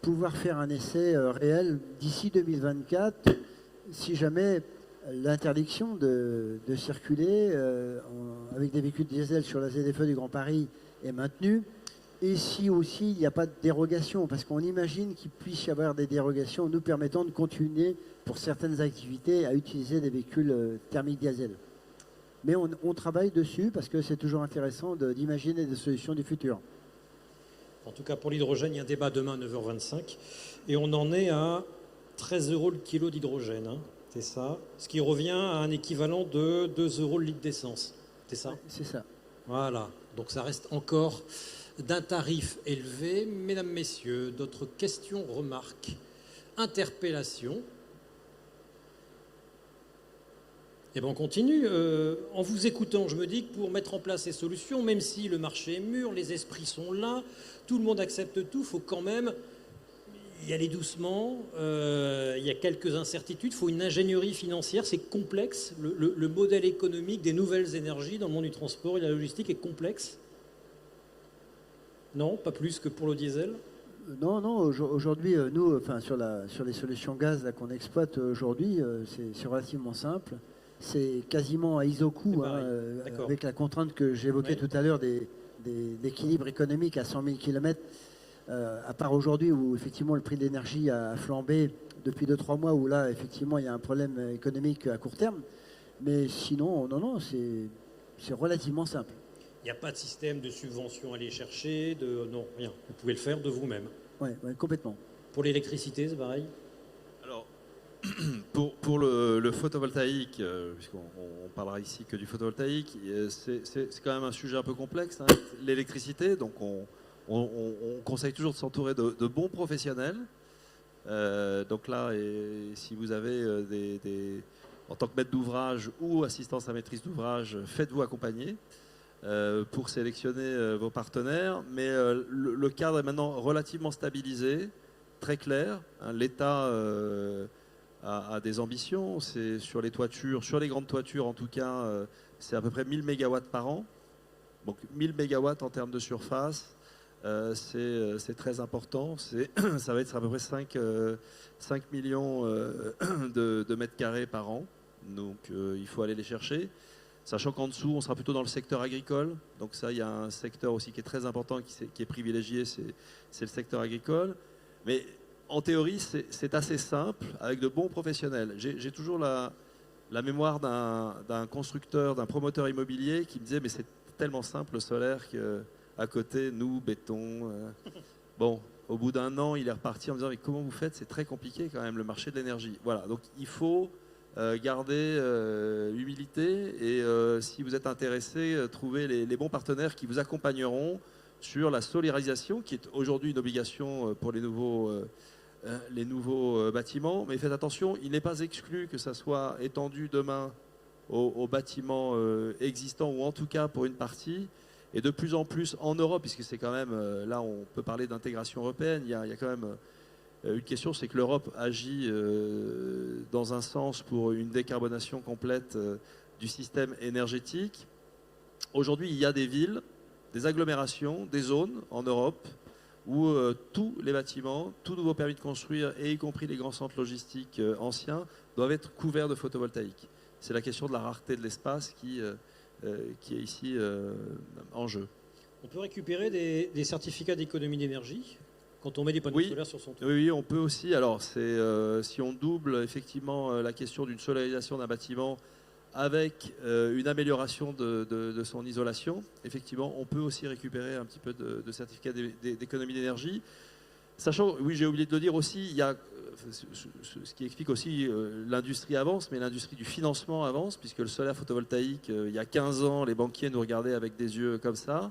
pouvoir faire un essai réel d'ici 2024, si jamais l'interdiction de circuler avec des véhicules diesel sur la ZFE du Grand Paris est maintenue. Et si aussi il n'y a pas de dérogation, parce qu'on imagine qu'il puisse y avoir des dérogations nous permettant de continuer pour certaines activités à utiliser des véhicules thermiques diesel. Mais on travaille dessus parce que c'est toujours intéressant d'imaginer des solutions du futur. En tout cas, pour l'hydrogène, il y a un débat demain à 9h25. Et on en est à 13 € le kilo d'hydrogène. Hein. C'est ça. Ce qui revient à un équivalent de 2 € le litre d'essence. C'est ça? C'est ça. Voilà. Donc ça reste encore d'un tarif élevé. Mesdames, Messieurs, d'autres questions, remarques, interpellations? Eh bien, on continue. En vous écoutant, je me dis que pour mettre en place ces solutions, même si le marché est mûr, les esprits sont là, tout le monde accepte tout, il faut quand même y aller doucement. Il y a quelques incertitudes, il faut une ingénierie financière, c'est complexe. Le modèle économique des nouvelles énergies dans le monde du transport et de la logistique est complexe. Non, pas plus que pour le diesel. Non, aujourd'hui, nous, sur les solutions gaz qu'on exploite aujourd'hui, c'est relativement simple. C'est quasiment à iso-coût, avec la contrainte que j'évoquais tout à l'heure d'équilibre économique à 100 000 km, à part aujourd'hui où effectivement le prix de l'énergie a flambé depuis 2-3 mois, où là, effectivement, il y a un problème économique à court terme. Mais sinon, non, c'est relativement simple. Il n'y a pas de système de subvention à aller chercher, non, rien. Vous pouvez le faire de vous-même. Oui, complètement. Pour l'électricité, c'est pareil? Alors, pour le photovoltaïque, puisqu'on parlera ici que du photovoltaïque, c'est quand même un sujet un peu complexe, hein, l'électricité. Donc, on conseille toujours de s'entourer de bons professionnels. Donc là, si vous avez en tant que maître d'ouvrage ou assistance à maîtrise d'ouvrage, faites-vous accompagner pour sélectionner vos partenaires. Mais le cadre est maintenant relativement stabilisé, très clair. Hein, l'État a des ambitions. C'est sur les toitures, sur les grandes toitures en tout cas, c'est à peu près 1000 MW par an. Donc 1000 MW en termes de surface. C'est très important. Ça va être à peu près 5 millions de mètres carrés par an. Donc il faut aller les chercher. Sachant qu'en dessous, on sera plutôt dans le secteur agricole. Donc ça, il y a un secteur aussi qui est très important, qui est privilégié, c'est le secteur agricole. Mais en théorie, c'est assez simple, avec de bons professionnels. J'ai toujours la mémoire d'un constructeur, d'un promoteur immobilier qui me disait mais c'est tellement simple le solaire qu'à côté, nous, béton. Bon, au bout d'un an, il est reparti en me disant mais comment vous faites? C'est très compliqué quand même le marché de l'énergie. Voilà, donc il faut garder humilité et si vous êtes intéressé, trouver les bons partenaires qui vous accompagneront sur la solarisation qui est aujourd'hui une obligation pour les nouveaux bâtiments. Mais faites attention, il n'est pas exclu que ça soit étendu demain aux bâtiments existants ou en tout cas pour une partie. Et de plus en plus en Europe, puisque c'est quand même, là on peut parler d'intégration européenne, il y a quand même une question, c'est que l'Europe agit dans un sens pour une décarbonation complète du système énergétique. Aujourd'hui, il y a des villes, des agglomérations, des zones en Europe où tous les bâtiments, tout nouveau permis de construire, et y compris les grands centres logistiques anciens, doivent être couverts de photovoltaïque. C'est la question de la rareté de l'espace qui est ici en jeu. On peut récupérer des certificats d'économie d'énergie quand on met des panneaux solaires sur son toit? Oui, on peut aussi. Alors, si on double effectivement la question d'une solarisation d'un bâtiment avec une amélioration de son isolation, effectivement, on peut aussi récupérer un petit peu de certificats d'économie d'énergie. Sachant, oui, j'ai oublié de le dire aussi, il y a ce qui explique aussi l'industrie avance, mais l'industrie du financement avance, puisque le solaire photovoltaïque, il y a 15 ans, les banquiers nous regardaient avec des yeux comme ça.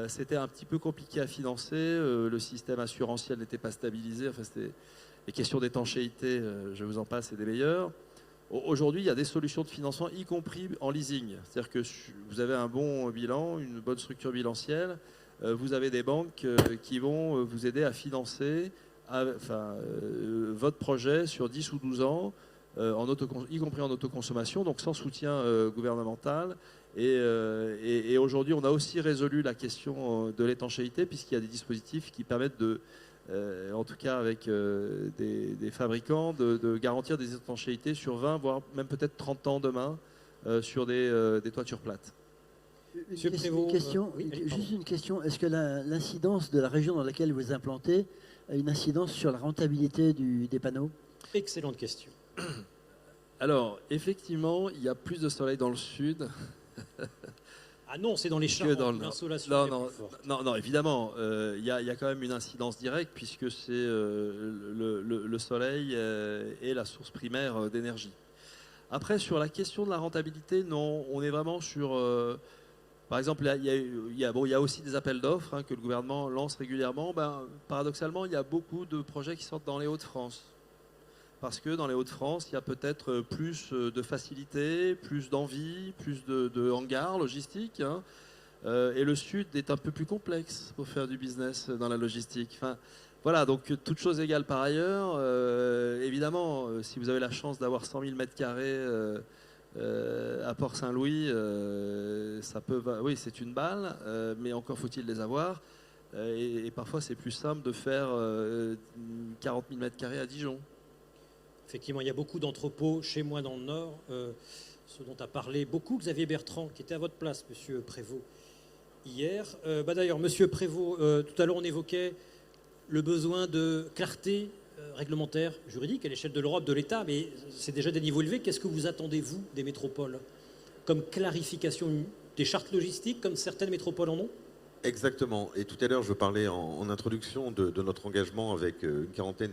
C'était un petit peu compliqué à financer, le système assurantiel n'était pas stabilisé, enfin, les questions d'étanchéité, je vous en passe, c'est des meilleures. Aujourd'hui, il y a des solutions de financement, y compris en leasing. C'est-à-dire que vous avez un bon bilan, une bonne structure bilancielle, vous avez des banques qui vont vous aider à financer votre projet sur 10 ou 12 ans, y compris en autoconsommation, donc sans soutien gouvernemental. Et aujourd'hui, on a aussi résolu la question de l'étanchéité, puisqu'il y a des dispositifs qui permettent en tout cas avec des fabricants, de garantir des étanchéités sur 20, voire même peut-être 30 ans demain, sur des toitures plates. Monsieur Prévost, juste une question. Est-ce que l'incidence de la région dans laquelle vous implantez a une incidence sur la rentabilité des panneaux? Excellente question. Alors, effectivement, il y a plus de soleil dans le sud. Ah non, c'est dans les champs, l'insolation est plus forte. Non, évidemment, il y a quand même une incidence directe puisque c'est le soleil est la source primaire d'énergie. Après, sur la question de la rentabilité, non, on est vraiment sur... par exemple, il y a aussi des appels d'offres que le gouvernement lance régulièrement. Paradoxalement, il y a beaucoup de projets qui sortent dans les Hauts-de-France. Parce que dans les Hauts-de-France, il y a peut-être plus de facilité, plus d'envie, plus de hangars logistiques. Et le Sud est un peu plus complexe pour faire du business dans la logistique. Enfin, voilà, donc toute chose égale par ailleurs. Évidemment, si vous avez la chance d'avoir 100 000 mètres carrés à Port-Saint-Louis, oui, c'est une balle, mais encore faut-il les avoir. Et parfois, c'est plus simple de faire 40 000 mètres carrés à Dijon. Effectivement, il y a beaucoup d'entrepôts chez moi dans le Nord, ce dont a parlé beaucoup Xavier Bertrand, qui était à votre place, Monsieur Prévost, hier. D'ailleurs, Monsieur Prévost, tout à l'heure, on évoquait le besoin de clarté réglementaire, juridique, à l'échelle de l'Europe, de l'État, mais c'est déjà des niveaux élevés. Qu'est-ce que vous attendez, vous, des métropoles, comme clarification des chartes logistiques, comme certaines métropoles en ont? Exactement. Et tout à l'heure, je parlais en introduction de notre engagement avec une quarantaine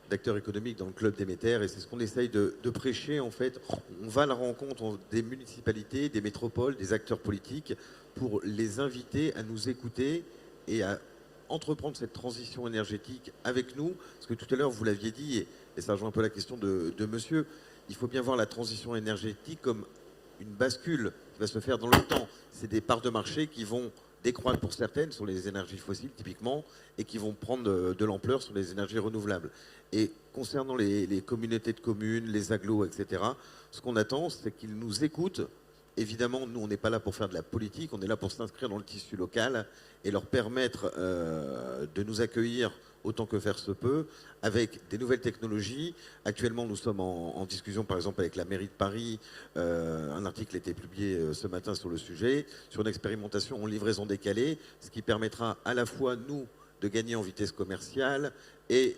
d'acteurs économiques dans le club Déméter, et c'est ce qu'on essaye de prêcher en fait. On va à la rencontre des municipalités, des métropoles, des acteurs politiques pour les inviter à nous écouter et à entreprendre cette transition énergétique avec nous, parce que tout à l'heure vous l'aviez dit, et ça rejoint un peu la question de monsieur, il faut bien voir la transition énergétique comme une bascule qui va se faire dans le temps. C'est des parts de marché qui vont décroître pour certaines sur les énergies fossiles typiquement, et qui vont prendre de l'ampleur sur les énergies renouvelables. Et concernant les communautés de communes, les agglos, etc., ce qu'on attend, c'est qu'ils nous écoutent. Évidemment, nous, on n'est pas là pour faire de la politique, on est là pour s'inscrire dans le tissu local et leur permettre de nous accueillir autant que faire se peut, avec des nouvelles technologies. Actuellement, nous sommes en discussion, par exemple, avec la mairie de Paris. Un article a été publié ce matin sur le sujet, sur une expérimentation en livraison décalée, ce qui permettra à la fois, nous, de gagner en vitesse commerciale et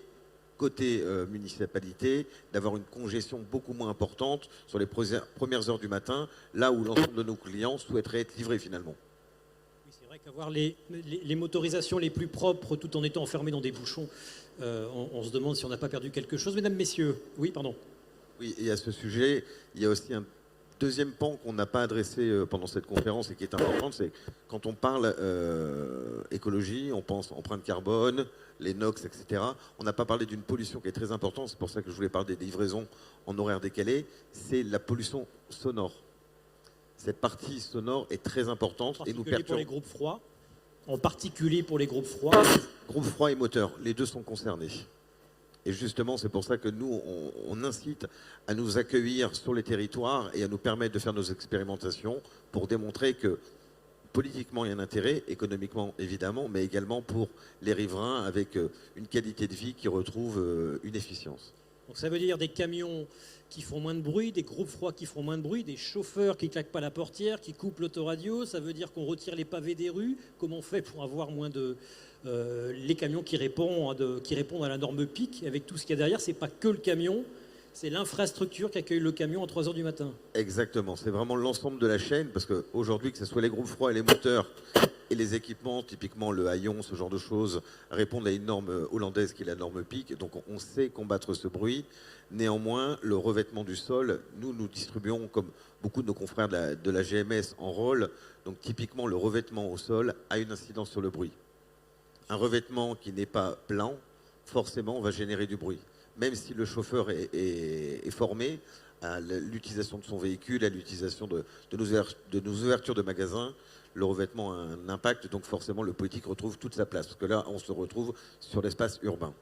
côté municipalité, d'avoir une congestion beaucoup moins importante sur les premières heures du matin, là où l'ensemble de nos clients souhaiteraient être livrés finalement. Oui, c'est vrai qu'avoir les motorisations les plus propres tout en étant enfermés dans des bouchons, on se demande si on n'a pas perdu quelque chose. Mesdames, Messieurs, oui, pardon. Oui, et à ce sujet, il y a aussi un deuxième pan qu'on n'a pas adressé pendant cette conférence et qui est important, c'est quand on parle écologie, on pense empreinte carbone, les NOx, etc. On n'a pas parlé d'une pollution qui est très importante, c'est pour ça que je voulais parler des livraisons en horaire décalé, c'est la pollution sonore. Cette partie sonore est très importante et nous perturbe. Pour les groupes froids, en particulier pour les groupes froids. Groupes froids et moteurs, les deux sont concernés. Et justement, c'est pour ça que nous, on incite à nous accueillir sur les territoires et à nous permettre de faire nos expérimentations pour démontrer que politiquement, il y a un intérêt, économiquement évidemment, mais également pour les riverains avec une qualité de vie qui retrouve une efficience. Donc ça veut dire des camions qui font moins de bruit, des groupes froids qui font moins de bruit, des chauffeurs qui ne claquent pas la portière, qui coupent l'autoradio, ça veut dire qu'on retire les pavés des rues. Comment on fait pour avoir moins de... les camions qui répondent à la norme PIC, avec tout ce qu'il y a derrière, c'est pas que le camion, c'est l'infrastructure qui accueille le camion à 3h du matin. Exactement, c'est vraiment l'ensemble de la chaîne, parce qu'aujourd'hui, que ce soit les groupes froids et les moteurs et les équipements, typiquement le haillon, ce genre de choses, répondent à une norme hollandaise qui est la norme PIC, donc on sait combattre ce bruit. Néanmoins, le revêtement du sol, nous distribuons, comme beaucoup de nos confrères de la GMS, en rôle, donc typiquement le revêtement au sol a une incidence sur le bruit. Un revêtement qui n'est pas blanc, forcément, va générer du bruit. Même si le chauffeur est formé à l'utilisation de son véhicule, à l'utilisation de nos ouvertures de magasins, le revêtement a un impact, donc forcément le politique retrouve toute sa place. Parce que là, on se retrouve sur l'espace urbain.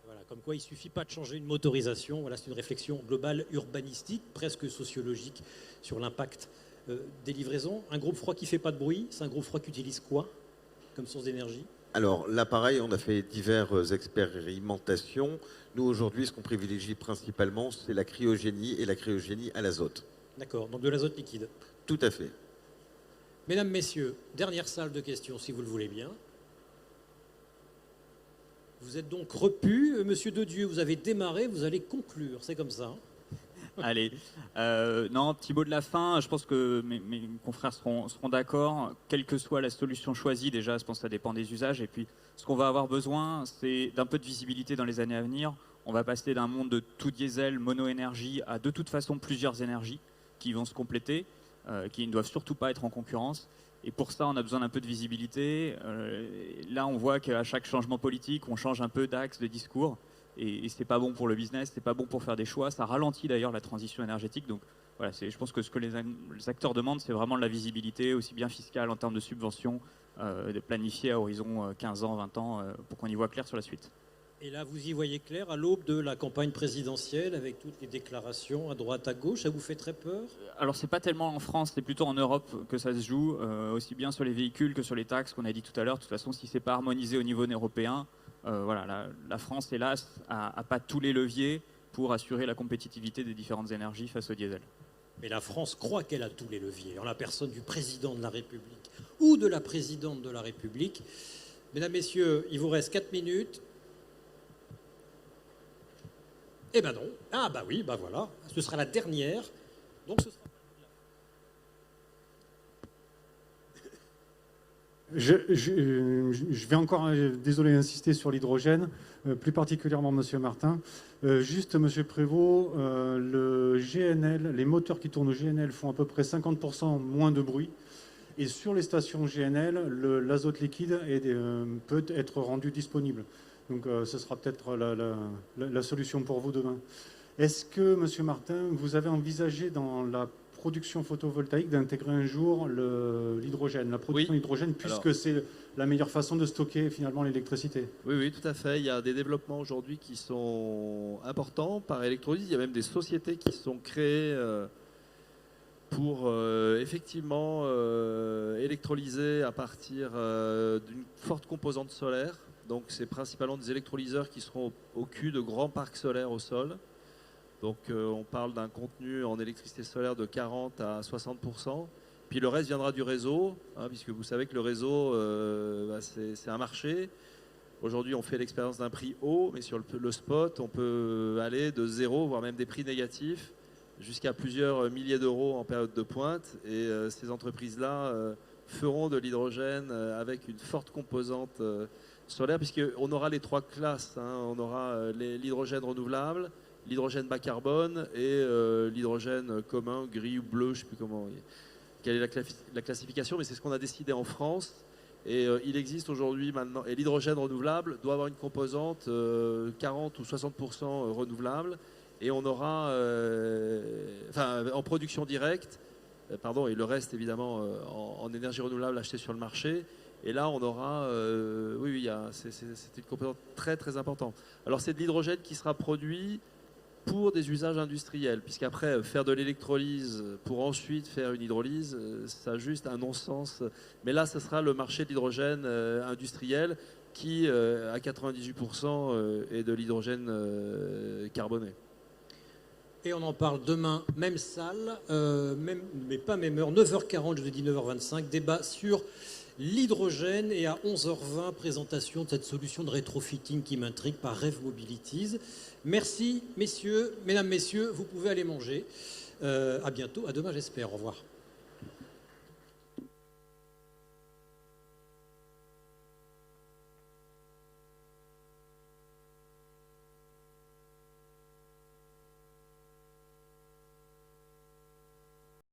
Voilà, comme quoi il ne suffit pas de changer une motorisation. Voilà, c'est une réflexion globale urbanistique, presque sociologique, sur l'impact des livraisons. Un groupe froid qui ne fait pas de bruit, c'est un groupe froid qui utilise quoi comme source d'énergie ? Alors là, pareil, on a fait diverses expérimentations. Nous, aujourd'hui, ce qu'on privilégie principalement, c'est la cryogénie et la cryogénie à l'azote. D'accord, donc de l'azote liquide. Tout à fait. Mesdames, Messieurs, dernière salle de questions, si vous le voulez bien. Vous êtes donc repus. Monsieur Dedieu, vous avez démarré, vous allez conclure. C'est comme ça. Allez, non, petit mot de la fin. Je pense que mes confrères seront d'accord. Quelle que soit la solution choisie, déjà, je pense que ça dépend des usages. Et puis, ce qu'on va avoir besoin, c'est d'un peu de visibilité dans les années à venir. On va passer d'un monde de tout diesel, mono-énergie, à de toute façon plusieurs énergies qui vont se compléter, qui ne doivent surtout pas être en concurrence. Et pour ça, on a besoin d'un peu de visibilité. Là, on voit qu'à chaque changement politique, on change un peu d'axe, de discours. Et c'est pas bon pour le business, c'est pas bon pour faire des choix. Ça ralentit d'ailleurs la transition énergétique. Donc voilà, je pense que ce que les acteurs demandent, c'est vraiment de la visibilité, aussi bien fiscale en termes de subventions, de planifier à horizon 15 ans, 20 ans, pour qu'on y voit clair sur la suite. Et là, vous y voyez clair à l'aube de la campagne présidentielle, avec toutes les déclarations à droite, à gauche. Ça vous fait très peur ? Alors, c'est pas tellement en France, c'est plutôt en Europe que ça se joue, aussi bien sur les véhicules que sur les taxes qu'on a dit tout à l'heure. De toute façon, si c'est pas harmonisé au niveau européen, voilà, la France, hélas, a pas tous les leviers pour assurer la compétitivité des différentes énergies face au diesel. Mais la France croit qu'elle a tous les leviers, en la personne du président de la République ou de la présidente de la République. Mesdames, Messieurs, il vous reste 4 minutes. Eh ben non. Ah bah oui, bah voilà. Ce sera la dernière. Donc ce sera... Je vais encore, désolé, insister sur l'hydrogène, plus particulièrement Monsieur Martin. Juste, Monsieur Prévost, le GNL, les moteurs qui tournent au GNL font à peu près 50% moins de bruit. Et sur les stations GNL, l'azote liquide peut être rendu disponible. Donc ce sera peut-être la solution pour vous demain. Est-ce que, Monsieur Martin, vous avez envisagé dans la production photovoltaïque d'intégrer un jour l'hydrogène, la production d'hydrogène, puisque c'est la meilleure façon de stocker finalement l'électricité? Oui, tout à fait. Il y a des développements aujourd'hui qui sont importants par électrolyse. Il y a même des sociétés qui sont créées pour effectivement électrolyser à partir d'une forte composante solaire. Donc c'est principalement des électrolyseurs qui seront au cul de grands parcs solaires au sol. Donc on parle d'un contenu en électricité solaire de 40 à 60%. Puis le reste viendra du réseau, puisque vous savez que le réseau, c'est un marché. Aujourd'hui, on fait l'expérience d'un prix haut, mais sur le spot, on peut aller de 0, voire même des prix négatifs, jusqu'à plusieurs milliers d'euros en période de pointe. Et ces entreprises-là feront de l'hydrogène avec une forte composante solaire, puisqu'on aura les 3 classes. On aura l'hydrogène renouvelable, l'hydrogène bas carbone et l'hydrogène commun, gris ou bleu, je ne sais plus quelle est la classification, mais c'est ce qu'on a décidé en France. Et il existe aujourd'hui maintenant, et l'hydrogène renouvelable doit avoir une composante 40 ou 60% renouvelable, et on aura, en production directe, et le reste évidemment en énergie renouvelable achetée sur le marché. Et là, on aura, c'est une composante très très importante. Alors c'est de l'hydrogène qui sera produit pour des usages industriels, puisqu'après, faire de l'électrolyse pour ensuite faire une hydrolyse, ça a juste un non-sens. Mais là, ce sera le marché de l'hydrogène industriel qui, à 98%, est de l'hydrogène carboné. Et on en parle demain, même salle, mais pas même heure, 9h40, je vous dis 9h25, débat sur l'hydrogène, et à 11h20, présentation de cette solution de rétrofitting qui m'intrigue par Rev Mobilities. Merci, messieurs, mesdames, messieurs, vous pouvez aller manger. À bientôt, à demain j'espère, au revoir.